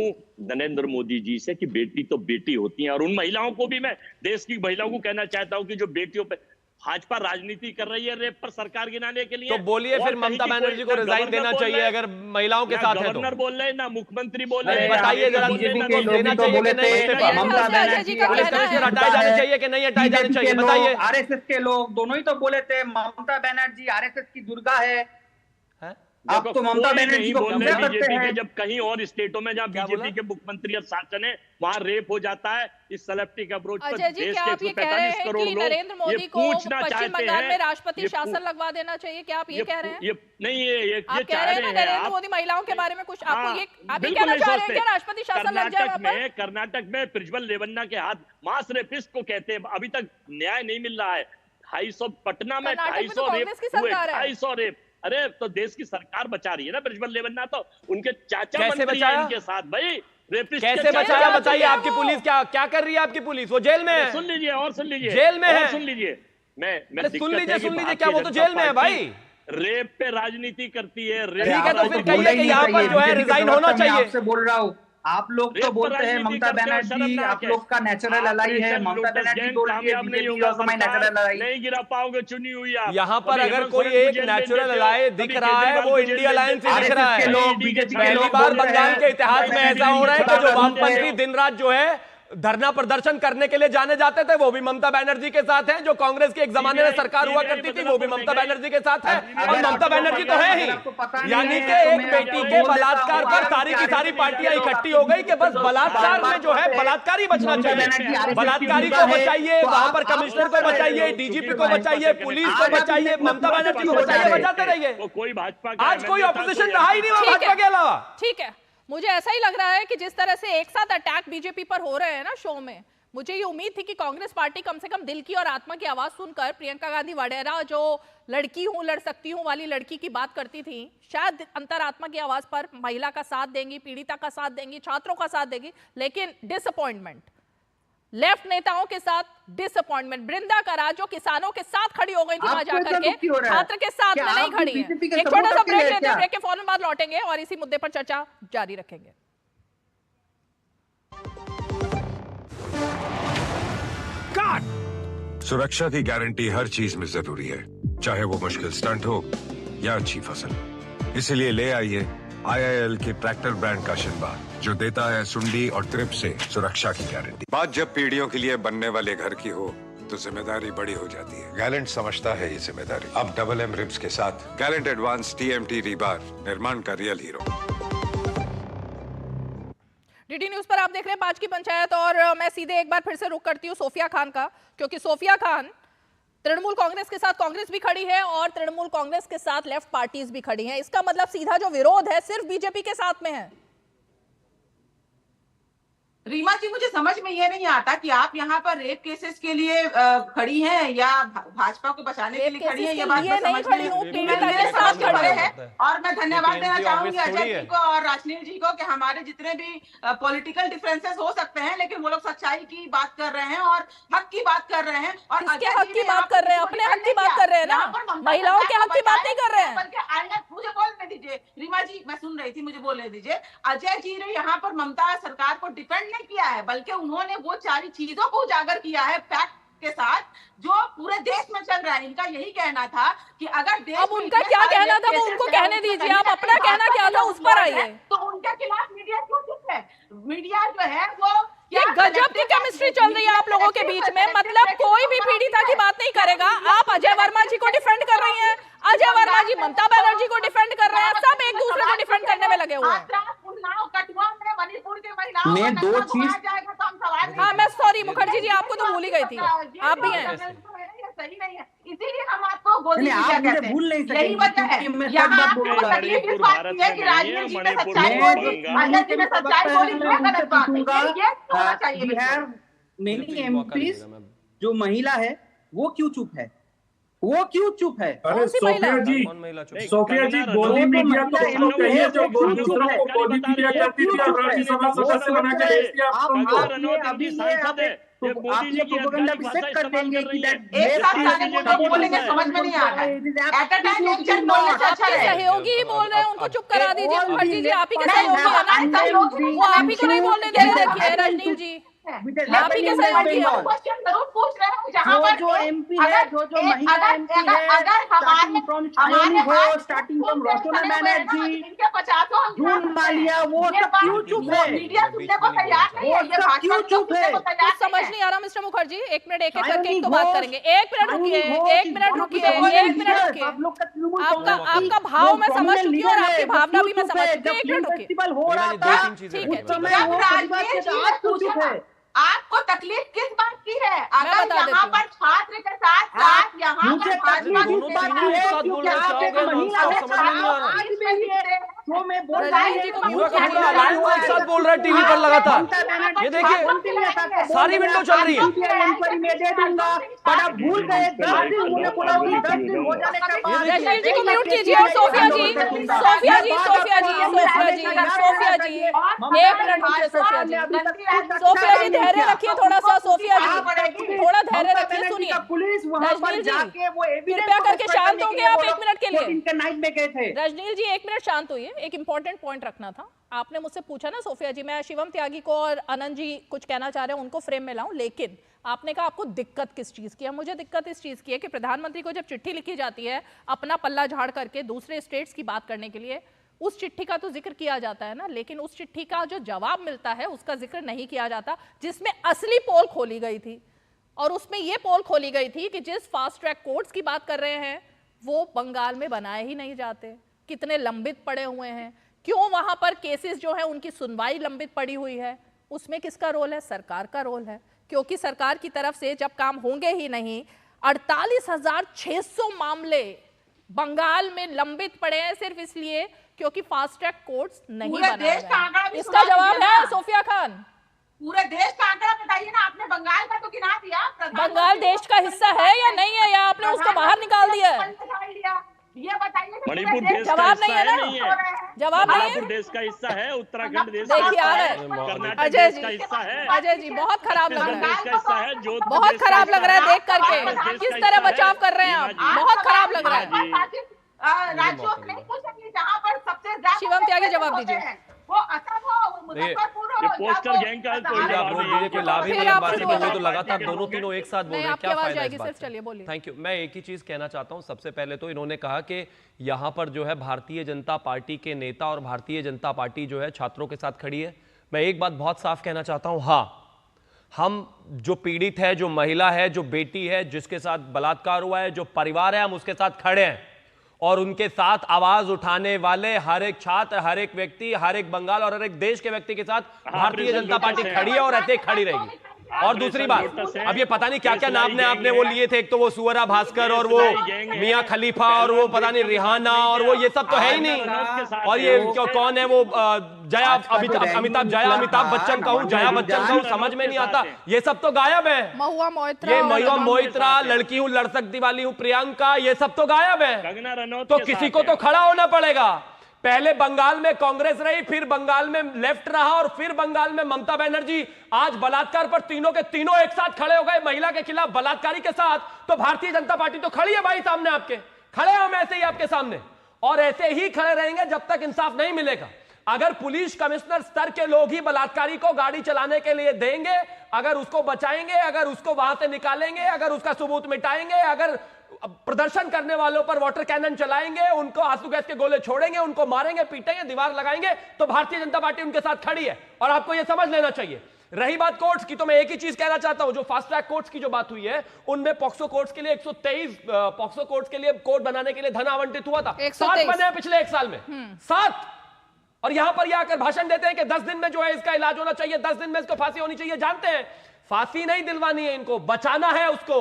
नरेंद्र मोदी जी से कि बेटी तो बेटी होती है, और उन महिलाओं को भी मैं, देश की महिलाओं को कहना चाहता हूं कि जो बेटियों पे भाजपा राजनीति कर रही है रेप पर सरकार गिनाने के लिए, तो बोलिए फिर ममता बनर्जी को रिजाइन देना चाहिए अगर महिलाओं के साथ है तो। गवर्नर बोल रहे हैं ना मुख्यमंत्री बोल रहे हैं, बताइए जरा, देना चाहिए कि नहीं इस्तीफा? हटाए जाने चाहिए कि नहीं हटाए जाने चाहिए, बताइए। आरएसएस के लोग दोनों ही तो बोले थे ममता बनर्जी आरएसएस की दुर्गा है। आप तो ममता बनर्जी को बोल सकते हैं। जब कहीं और स्टेटों में जहां बीजेपी के मुख्यमंत्री और शासन है वहां रेप हो जाता है, इस सेलेक्टिव अप्रोच पर देश के 145 करोड़ लोग नरेंद्र मोदी को पश्चिम बंगाल में राष्ट्रपति शासन लगवा देना चाहिए, क्या आप ये कह रहे हैं? ये कह रहे हैं ना नरेंद्र मोदी महिलाओं के बारे में कुछ आपको ये आप ये कहना चाह रहे हैं क्या राष्ट्रपति शासन लग जाए वहां पर? कर्नाटक में प्रज्वल रेवन्ना के हाथ मास रेपिस्ट को कहते हैं, अभी तक न्याय नहीं मिल रहा है। 250 पटना में 250 रेप हुए, 250 रेप। अरे तो देश की सरकार बचा रही है ना प्रज्वल रेवन्ना, तो उनके चाचा मंत्री हैं इनके साथ भाई। रेपिस्ट कैसे बचाया बताइए? आपकी पुलिस क्या कर रही है? आपकी पुलिस वो जेल में है। सुन लीजिए और सुन लीजिए, जेल में है। सुन लीजिए, मैं सुन लीजिए क्या वो तो जेल में है भाई? रेप पे राजनीति करती है। ठीक है, तो फिर कहिए कि यहाँ पर जो है रिजाइन होना चाहिए। आपसे बोल रहा हूँ, आप लोग तो बोलते हैं ममता बनर्जी आप लोग का नेचुरल अलाई है, ममता बनर्जी बोल रही है BJP also my natural ally. नहीं गिरा पाओगे, चुनी हुई आप। यहाँ पर अगर कोई एक नेचुरल अलाई दिख रहा है वो इंडिया अलायंस से दिख रहा है। पहली बार बंगाल के इतिहास में ऐसा हो रहा है कि जो वामपंथी दिन रात जो है धरना प्रदर्शन करने के लिए जाने जाते थे वो भी ममता बनर्जी के साथ है, जो कांग्रेस की एक जमाने में सरकार हुआ करती थी वो भी ममता बनर्जी के साथ है, और ममता बनर्जी तो है ही। यानी कि एक बेटी के बलात्कार पर सारी की सारी पार्टियां इकट्ठी हो गई कि बस बलात्कार में जो है बलात्कारी बचना चाहिए, बलात्कारी को बचाइए, वहां पर कमिश्नर को बचाइए, डीजीपी को बचाइए, पुलिस को बचाइए, ममता बनर्जी को बचाइए, बचाते रहिए। कोई भाजपा आज कोई ऑपोजिशन रहा ही नहीं भाजपा के अलावा। ठीक है, मुझे ऐसा ही लग रहा है कि जिस तरह से एक साथ अटैक बीजेपी पर हो रहे हैं ना शो में, मुझे ये उम्मीद थी कि कांग्रेस पार्टी कम से कम दिल की और आत्मा की आवाज सुनकर प्रियंका गांधी वाड्रा जो लड़की हूं लड़ सकती हूं वाली लड़की की बात करती थी, शायद अंतरात्मा की आवाज पर महिला का साथ देंगी, पीड़िता का साथ देंगी, छात्रों का साथ देंगी। लेकिन डिसअपॉइंटमेंट, लेफ्ट नेताओं के साथ डिसअपॉइंटमेंट। बृंदा करा जो किसानों के साथ खड़ी हो गई थी वहां जाकर के, छात्र के साथ में नहीं खड़ी है। एक छोटा सा ब्रेक लेते हैं, ब्रेक के फौरन बाद लौटेंगे और इसी मुद्दे पर चर्चा जारी रखेंगे। सुरक्षा की गारंटी हर चीज में जरूरी है, चाहे वो मुश्किल स्टंट हो या अच्छी फसल। इसीलिए ले आइए IIL के ट्रैक्टर ब्रांड का शिनबार, जो देता है सुंडी और ट्रिप से सुरक्षा की गारंटी। बात जब पीढ़ियों के लिए बनने वाले घर की हो तो जिम्मेदारी बड़ी हो जाती है। गैलेंट समझता है ये जिम्मेदारी। अब डबल M रिब्स के साथ गैलेंट एडवांस TMT रीबार, निर्माण का रियल हीरो। डीडी न्यूज पर आप देख रहे हैं 5 की पंचायत, और मैं सीधे एक बार फिर से रुख करती हूँ सोफिया खान का, क्योंकि सोफिया खान तृणमूल कांग्रेस के साथ कांग्रेस भी खड़ी है और तृणमूल कांग्रेस के साथ लेफ्ट पार्टीज भी खड़ी हैं। इसका मतलब सीधा जो विरोध है सिर्फ बीजेपी के साथ में है। रीमा जी, मुझे समझ में ये नहीं आता कि आप यहाँ पर रेप केसेस के लिए खड़ी हैं या भाजपा को बचाने के लिए खड़ी हैं। ये बात मैं समझ नहीं मेरे साथ खड़े हैं। और मैं धन्यवाद देना चाहूंगी अजय जी को और राजनील जी को कि हमारे जितने भी पॉलिटिकल डिफरेंसेस हो सकते हैं, लेकिन वो लोग सच्चाई की बात कर रहे हैं और हक की बात कर रहे हैं। और किसके हक की बात कर रहे हैं? अपने हक की बात कर रहे हैं ना, महिलाओं के हक की बात नहीं कर रहे हैं। मुझे बोलने दीजिए रीमा जी, मैं सुन रही थी, मुझे बोलने दीजिए। अजय जी ने यहाँ पर ममता सरकार को डिफेंड किया है, बल्कि उन्होंने वो सारी चीजों को उजागर किया है फैक्ट के साथ जो पूरे देश में चल रहा है। इनका यही कहना था कि अगर देश अब उनका क्या कहना था वो उनको कहने दीजिए, आप अपना कहना क्या था उस पर आइए। तो उनके खिलाफ मीडिया क्यों चुप है? मीडिया जो है वो ये गजब की केमिस्ट्री चल रही है आप लोगों के बीच में। मतलब कोई भी पीड़िता की बात नहीं करेगा, आप अजय वर्मा जी को डिफेंड कर रही हैं, अजय वर्मा जी ममता बनर्जी को डिफेंड कर रहे हैं, सब एक दूसरे को डिफेंड करने में लगे हुए हैं। मैं दो चीज, हाँ मैं सॉरी मुखर्जी जी, आपको तो भूल ही गई थी, आप भी हैं। सही नहीं है, इसीलिए हम आपको गोदी मीडिया कहते हैं। भूल नहीं सकते, यही वजह है। यहाँ आपको तकलीफ इस बात की है कि राजनील जी ने सच्चाई बोली, अजय जी ने सच्चाई बोली, क्या गलत बात है? ये होना चाहिए। मेनी एमपीज जो महिला है वो क्यों चुप है? वो क्यों चुप है? अरे सोफिया जी, गोदी मीडिया तो उसको कहिए जो दूसरों को गोदी मीडिया करती थी और राज्यसभा सदस्य बना के भेज दिया। तो आप ये प्रोपेगेंडा भी सेट कर देंगे कि एक साथ सारे मुद्दे बोलेंगे, समझ में नहीं आ रहा है। एट अ टाइम एक जन बोलने से अच्छा है। सहयोगी ही बोल रहे हैं, उनको चुप करा दीजिए। मुखर्जी जी आप ही के सहयोगी है ना, वो आप ही को नहीं बोलने दे रहे। देखिए रजनील जी आप ही के सहयोगी है। क्वेश्चन जरूर पूछ रहे हैं जहाँ पर जो एमपी है, जो महिला एमपी है, स्टार्टिंग फ्रॉम रचना बनर्जी, जून मालिया, वो सब क्यों चुप है? मीडिया सुनने को तैयार नहीं है। ये क्यों चुप है? कुछ समझ नहीं आ रहा मिस्टर मुखर्जी, एक मिनट एक एक करके एक तो बात करेंगे। एक मिनट रुकिए, एक मिनट रुकिए, एक मिनट रुकिए। आपका भाव मैं समझ चुकी हूँ और आपकी भावना भी मैं समझ चुकी हूँ। एक मिनट रुकिए, हो रहा था ठीक है। आपको तकलीफ किस बात की है? अगर यहाँ पर छात्र के साथ साथ यहाँ पर भाजपा की बोल रहा है टीवी पर लगातार। ये देखिए सारी विंडो चल रही है। इंक्वायरी में दे दूंगा, पर आप भूल गए 10 दिन उन्होंने बोला कि 10 दिन हो जाने के बाद रजनीश जी को म्यूट कीजिए। और सोफिया जी, सोफिया जी, सोफिया जी, सोफिया जी, सोफिया जी, एक मिनट रुकिए। सोफिया जी, सोफिया जी धैर्य रखिए थोड़ा सा। सोफिया जी थोड़ा धैर्य रखिए, सुनिए। पुलिस वहां पर जाके वो कृपया करके शांत होंगे आप 1 मिनट के लिए। नाइट में गए थे। रजनीश जी 1 मिनट शांत होइए, एक इंपॉर्टेंट पॉइंट रखना था। आपने मुझसे पूछा ना सोफिया जी, मैं शिवम त्यागी को और आनंद जी कुछ कहना चाह रहे हैं उनको फ्रेम में लाऊं, लेकिन आपने कहा आपको दिक्कत किस चीज की है। मुझे दिक्कत इस चीज की है कि प्रधानमंत्री को जब चिट्ठी लिखी जाती है अपना पल्ला झाड़ करके दूसरे स्टेट्स की बात करने के लिए, उस चिट्ठी का तो जिक्र किया जाता है ना, लेकिन उस चिट्ठी का जो जवाब मिलता है उसका जिक्र नहीं किया जाता, जिसमें असली पोल खोली गई थी। और उसमें यह पोल खोली गई थी कि जिस फास्ट ट्रैक कोर्ट्स की बात कर रहे हैं वो बंगाल में बनाए ही नहीं जाते, कितने लंबित पड़े हुए हैं, क्यों वहां पर केसेस जो है उनकी सुनवाई लंबित पड़ी हुई है। उसमें किसका रोल है? सरकार का रोल है, क्योंकि सरकार की तरफ से जब काम होंगे ही नहीं, 48,600 मामले बंगाल में लंबित पड़े हैं सिर्फ इसलिए क्योंकि फास्ट ट्रैक कोर्ट्स नहीं बनाए गए। इसका जवाब है सोफिया खान। पूरे देश का आंकड़ा बताइए ना, आपने बंगाल का तो गिना दिया। बंगाल देश का हिस्सा है या नहीं है, या आपने उसको बाहर निकाल दिया है? ये बताइए। मणिपुर देश का जवाब नहीं हिस्सा है ना? नहीं है। जवाब नहीं मणिपुर है। देश का हिस्सा है, उत्तराखंड देश का देखिए आ हिस्सा रहा है, है कर्नाटक अजय देश जी, का हिस्सा है, अजय जी बहुत खराब लग रहा देश का हिस्सा है, है, जोधपुर बहुत देश का खराब लग रहा है हिस्सा देख करके, किस तरह बचाव कर रहे हैं आप, बहुत खराब लग रहा है। राज्यों से नहीं पूछ सकती जहाँ पर सबसे ज्यादा शिवम त्यागी जवाब दीजिए। वो असम हो, मुजफ्फरपुर हो, पोस्टर गैंग का कोई आप रोक दीजिए, कोई लाभ ही नहीं है बात में। वो तो लगातार दोनों तीनों एक साथ बोल रहे हैं, क्या फायदा इस बात से? Thank you. मैं एक ही चीज कहना चाहता हूं। सबसे पहले तो इन्होंने कहा कि यहां पर जो है भारतीय जनता पार्टी के नेता और भारतीय जनता पार्टी जो है छात्रों के साथ खड़ी है। मैं एक बात बहुत साफ कहना चाहता हूं, हाँ हम जो पीड़ित है, जो महिला है, जो बेटी है, जिसके साथ बलात्कार हुआ है, जो परिवार है, हम उसके साथ खड़े हैं और उनके साथ आवाज उठाने वाले हर एक छात्र, हर एक व्यक्ति, हर एक बंगाल और हर एक देश के व्यक्ति के साथ भारतीय जनता पार्टी खड़ी है और ऐसे खड़ी रहेगी। और दूसरी बात, अब ये पता नहीं क्या क्या नाम ने आपने वो लिए थे, एक तो वो सुवरा भास्कर और वो मियां खलीफा और वो पता नहीं रिहाना और वो ये सब तो है ही नहीं। और ये कौन है वो जया अमिताभ बच्चन कहूँ, जया बच्चन कहूँ, समझ में नहीं आता। ये सब तो गायब है। ये महुआ मोइत्रा, लड़की हूँ लड़ सकती वाली हूँ प्रियंका, ये सब तो गायब है। तो किसी को तो खड़ा होना पड़ेगा। पहले बंगाल में कांग्रेस रही, फिर बंगाल में लेफ्ट रहा और फिर बंगाल में ममता बनर्जी। आज बलात्कार पर तीनों के तीनों एक साथ खड़े हो गए, महिला के खिलाफ बलात्कारी के साथ। तो भारतीय जनता पार्टी तो खड़ी है भाई सामने, आपके खड़े हम ऐसे ही आपके सामने और ऐसे ही खड़े रहेंगे जब तक इंसाफ नहीं मिलेगा। अगर पुलिस कमिश्नर स्तर के लोग ही बलात्कारी को गाड़ी चलाने के लिए देंगे, अगर उसको बचाएंगे, अगर उसको वहां से निकालेंगे, अगर उसका सबूत मिटाएंगे, अगर प्रदर्शन करने वालों पर वाटर कैनन चलाएंगे, उनको आंसू गैस के गोले छोड़ेंगे, उनको मारेंगे, पीटेंगे, दीवार लगाएंगे, तो भारतीय जनता पार्टी उनके साथ खड़ी है। और आपको यह समझ लेना चाहिए। रही बात कोर्ट्स की, तो मैं एक ही चीज कहना चाहता हूं, जो फास्ट ट्रैक कोर्ट्स की जो बात हुई है, उनमें पॉक्सो कोर्ट्स के लिए 123 पॉक्सो कोर्ट्स के लिए कोर्ट बनाने के लिए धन आवंटित हुआ था। 7 बने हैं पिछले 1 साल में, 7। और यहां पर यह आकर भाषण देते हैं कि 10 दिन में जो है इसका इलाज होना चाहिए, 10 दिन में इसको फांसी होनी चाहिए। जानते हैं फांसी नहीं दिलवानी है, इनको बचाना है उसको,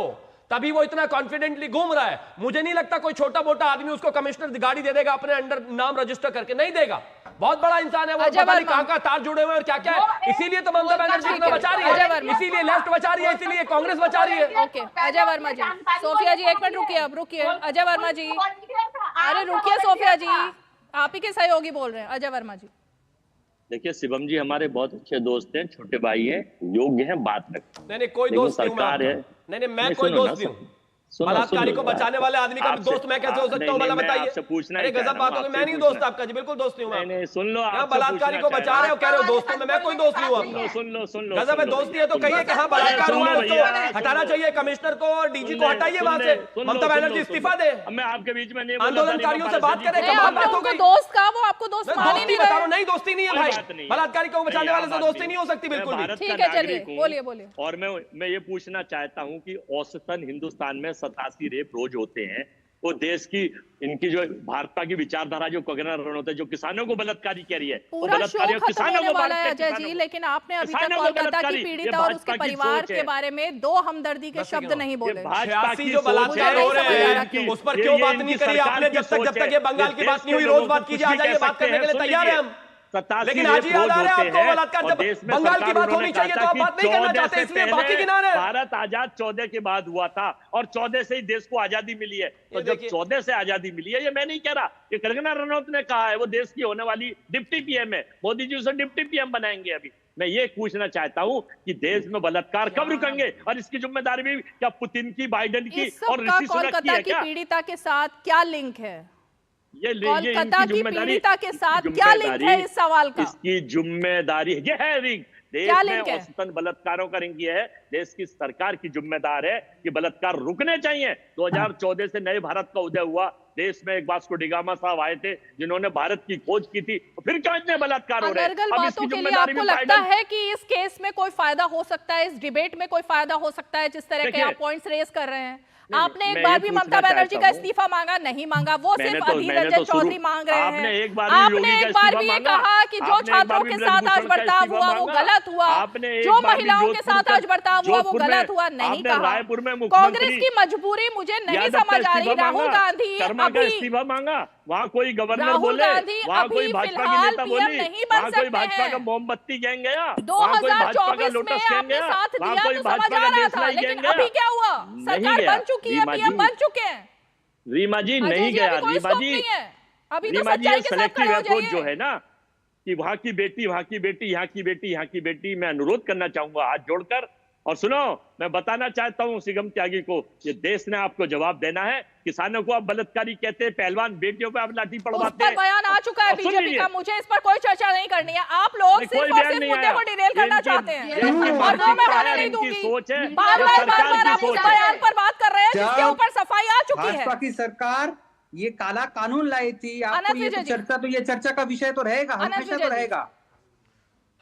तभी वो इतना कॉन्फिडेंटली घूम रहा है। मुझे नहीं लगता कोई छोटा मोटा आदमी उसको कमिश्नर गाड़ी दे देगा अपने अंडर नाम रजिस्टर करके, नहीं देगा। बहुत बड़ा इंसान है वो, पता नहीं कहां कहां तार जुड़े हुए और क्या क्या है। इसीलिए तो ममता बनर्जी इतना बचा रही है, इसीलिए लेफ्ट बचा रही है, इसीलिए कांग्रेस बचा रही है। ओके अजय वर्मा जी, सोफिया जी 1 मिनट रुकिए, अब रुकिए अजय वर्मा जी, अरे रुकिए सोफिया जी, आप ही के सहयोगी बोल रहे हैं। अजय वर्मा जी देखिए, शिवम जी हमारे बहुत अच्छे दोस्त हैं, छोटे भाई हैं, योग्य हैं, बात रखते। नहीं कोई दोस्त नहीं सरकार है, नहीं मैं कोई दोस्त नहीं हूँ। बलात्कारी को बचाने वाले आदमी का दोस्त मैं कैसे हो सकता हूँ, भला बताइए। पूछना है गजब बात होगी, मैं नहीं दोस्त आपका जी, बिल्कुल दोस्त नहीं हूँ। नहीं सुन लो, आप बलात्कारी को बचा रहे हो, कह रहे हो दोस्तों में, मैं कोई दोस्त नहीं हूँ। सुन लो गजब है, दोस्ती है तो कहिए कि हाँ बलात्कार हुआ है, उसको हटाना चाहिए, कमिश्नर को और डीजी को हटाइए वहां से, ममता बनर्जी इस्तीफा दे। मैं आपके बीच में नहीं, आंदोलनकारियों से बात करें, दोस्त का वो आपको दोस्त मान ही नहीं बता रहा हूं, नहीं दोस्ती नहीं है भाई, बलात्कारी को बचाने वाले से दोस्ती नहीं हो सकती बिल्कुल भी। ठीक है चलिए बोलिए बोलिए। और मैं ये पूछना चाहता हूं कि औसतन हिंदुस्तान में 87 रेप रोज होते हैं। वो देश की इनकी जो भाजपा की विचारधारा जो कंगना रनौत है, जो किसानों को बलात्कारी कह रही है, पूरा शो खत्म होने वाला है अजय जी, लेकिन आपने अभी तक कोलकाता की पीड़िता और उसके परिवार के बारे में 2 हमदर्दी के शब्द नहीं बोले। 86 जो बलात्कार हो रहे हैं उस पर क्यों बात नहीं करी आपने? जब तक ये बंगाल की बात नहीं हुई, रोज बात कीजिए, आ जाइए, बात करने के लिए तैयार है हम। लेकिन आज ही याद आ रहा है आपको बलात्कार, जब बंगाल की बात होनी चाहिए तो आप बात नहीं करना चाहते, इसलिए बाकी गिना रहे हैं। भारत आजाद 14 के बाद हुआ था और 14 से ही देश को आजादी मिली है। तो जब 14 से आजादी मिली है, ये मैं नहीं कह रहा, ये कंगना रनौत ने कहा है, वो देश की होने वाली डिप्टी पीएम है, मोदी जी उसे डिप्टी पीएम बनाएंगे। अभी मैं ये पूछना चाहता हूँ कि देश में बलात्कार कब रुकेंगे, और इसकी जिम्मेदारी भी क्या पुतिन की, बाइडेन की और ऋषि सुनक की है क्या? पीड़िता के साथ क्या लिंक है? ये कोलकाता की पीड़िता के साथ क्या लिंक है इस सवाल का? इसकी जिम्मेदारी ये है रिंग, देश में औसतन बलात्कारों का रिंग ये है, देश की सरकार की जिम्मेदार है कि बलात्कार रुकने चाहिए। 2014 से नए भारत का उदय हुआ, देश में एक वास्को डिगामा साहब आए थे जिन्होंने भारत की खोज की थी, फिर क्यों इतने बलात्कार हो रहे हैं? अब इसकी जिम्मेदारी आपको लगता है कि इस केस में कोई फायदा हो सकता है, इस डिबेट में कोई फायदा हो सकता है, जिस तरह के आप पॉइंट्स रेज कर रहे हैं? आपने एक बार भी ममता बनर्जी का इस्तीफा मांगा नहीं मांगा, वो सिर्फ अधीर रंजन चौधरी मांग रहे हैं। आपने एक बार भी ये कहा कि जो छात्रों के साथ आज बर्ताव हुआ वो गलत हुआ, जो महिलाओं के साथ आज बर्ताव हुआ वो गलत हुआ, नहीं कहा। कांग्रेस की मजबूरी मुझे नहीं समझ आ रही। राहुल गांधी अभी इस्तीफा मांगा, वहाँ कोई गवर्नर बोले, वहाँ कोई भाजपा की नेता बोली, वहाँ कोई भाजपा का मोमबत्ती गैंग गया, 2024 में आपने साथ दिया तो समझ आ रहा था, लेकिन अभी क्या हुआ? सरकार बन चुकी है, पीएम बन चुके हैं। रीमा जी नहीं गया, रीमा जी, अभी तो सच्चाई के साथ खड़े हो जाइए। जो है ना कि वहाँ की बेटी, वहाँ की बेटी, यहाँ की बेटी, यहाँ की बेटी, मैं अनुरोध करना चाहूंगा हाथ जोड़कर। और सुनो, मैं बताना चाहता हूँ सिगम त्यागी को, ये देश ने आपको जवाब देना है। किसानों को आप बलात्कारी कहते हैं, पहलवान बेटियों पे आप लाठी पड़वाते हैं। बयान आ चुका है बीजेपी का, मुझे इस पर कोई चर्चा नहीं करनी है। आप लोग सिर्फ और सिर्फ मुद्दे को डिरेल करना चाहते हैं और वो मैं होने नहीं दूंगी। बार-बार आप उस बयान पर बात कर रहे हैं जिसके ऊपर सफाई आ चुकी है। भाजपा की सरकार ये काला कानून लाई थी, आपको ये चर्चा का विषय तो रहेगा, हमेशा तो रहेगा।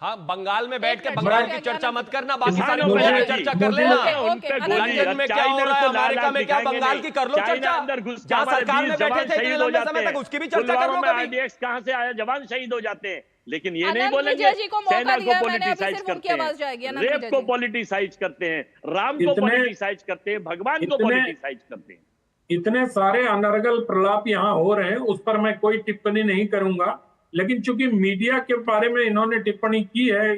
हाँ, बंगाल में बैठ के बंगाल की चर्चा मत करना, बाकी सारे मुद्दों की चर्चा कर लेना। लंदन में क्या हो रहा है, अमेरिका में क्या, बंगाल की कर लो चर्चा। जहाँ सरकार में बैठे थे लंबे समय तक, उसकी भी चर्चा कर लो कभी। कहाँ से आया, जवान शहीद हो जाते हैं, लेकिन ये नहीं बोलेंगे सेना को पॉलिटिसाइज करते हैं, रेप को पॉलिटिसाइज करते हैं, राम को पॉलिटिसाइज करते हैं, भगवान को पॉलिटिसाइज करते हैं। इतने सारे अनर्गल प्रलाप यहाँ हो रहे हैं, उस पर मैं कोई टिप्पणी नहीं करूंगा, लेकिन चूंकि मीडिया के बारे में इन्होंने टिप्पणी की है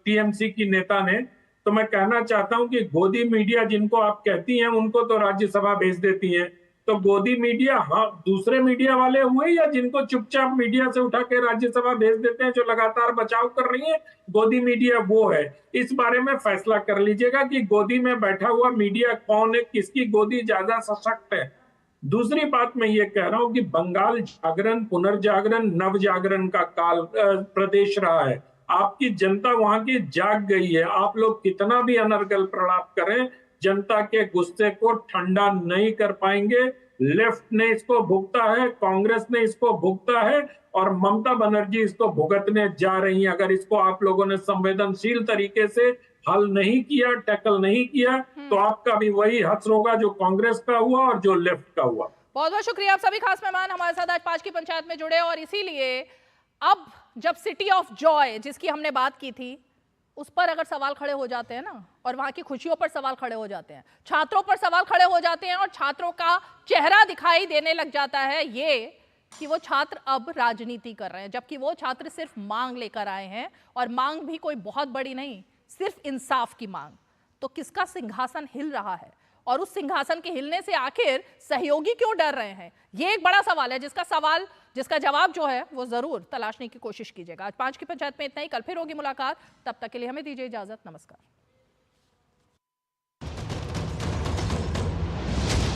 टीएमसी की नेता ने, तो मैं कहना चाहता हूं कि गोदी मीडिया जिनको आप कहती हैं उनको तो राज्यसभा भेज देती हैं, तो गोदी मीडिया हाँ दूसरे मीडिया वाले हुए या जिनको चुपचाप मीडिया से उठा के राज्यसभा भेज देते हैं, जो लगातार बचाव कर रही है, गोदी मीडिया वो है। इस बारे में फैसला कर लीजिएगा कि गोदी में बैठा हुआ मीडिया कौन है, किसकी गोदी ज्यादा सशक्त है। दूसरी बात मैं ये कह रहा हूं कि बंगाल जागरण, पुनर्जागरण, नव जागरण का काल प्रदेश रहा है। आपकी जनता वहां की जाग गई है। आप लोग कितना भी अनर्गल प्रलाप करें, जनता के गुस्से को ठंडा नहीं कर पाएंगे। लेफ्ट ने इसको भुगता है, कांग्रेस ने इसको भुगता है और ममता बनर्जी इसको भुगतने जा रही है। अगर इसको आप लोगों ने संवेदनशील तरीके से हल नहीं किया, टैकल नहीं किया, तो आपका भी वही हश्र होगा जो कांग्रेस का हुआ और जो लेफ्ट का हुआ। बहुत बहुत शुक्रिया आप सभी खास मेहमान हमारे साथ आज 5 की पंचायत में जुड़े। और इसीलिए अब जब सिटी ऑफ जॉय जिसकी हमने बात की थी उस पर अगर सवाल खड़े हो जाते हैं ना, और वहां की खुशियों पर सवाल खड़े हो जाते हैं, छात्रों पर सवाल खड़े हो जाते हैं और छात्रों का चेहरा दिखाई देने लग जाता है ये कि वो छात्र अब राजनीति कर रहे हैं, जबकि वो छात्र सिर्फ मांग लेकर आए हैं, और मांग भी कोई बहुत बड़ी नहीं, सिर्फ इंसाफ की मांग। तो किसका सिंहासन हिल रहा है और उस सिंहासन के हिलने से आखिर सहयोगी क्यों डर रहे हैं, ये एक बड़ा सवाल है जिसका जवाब जो है वो जरूर तलाशने की कोशिश कीजिएगा। आज 5 की पंचायत में इतना ही, कल फिर होगी मुलाकात, तब तक के लिए हमें दीजिए इजाजत, नमस्कार।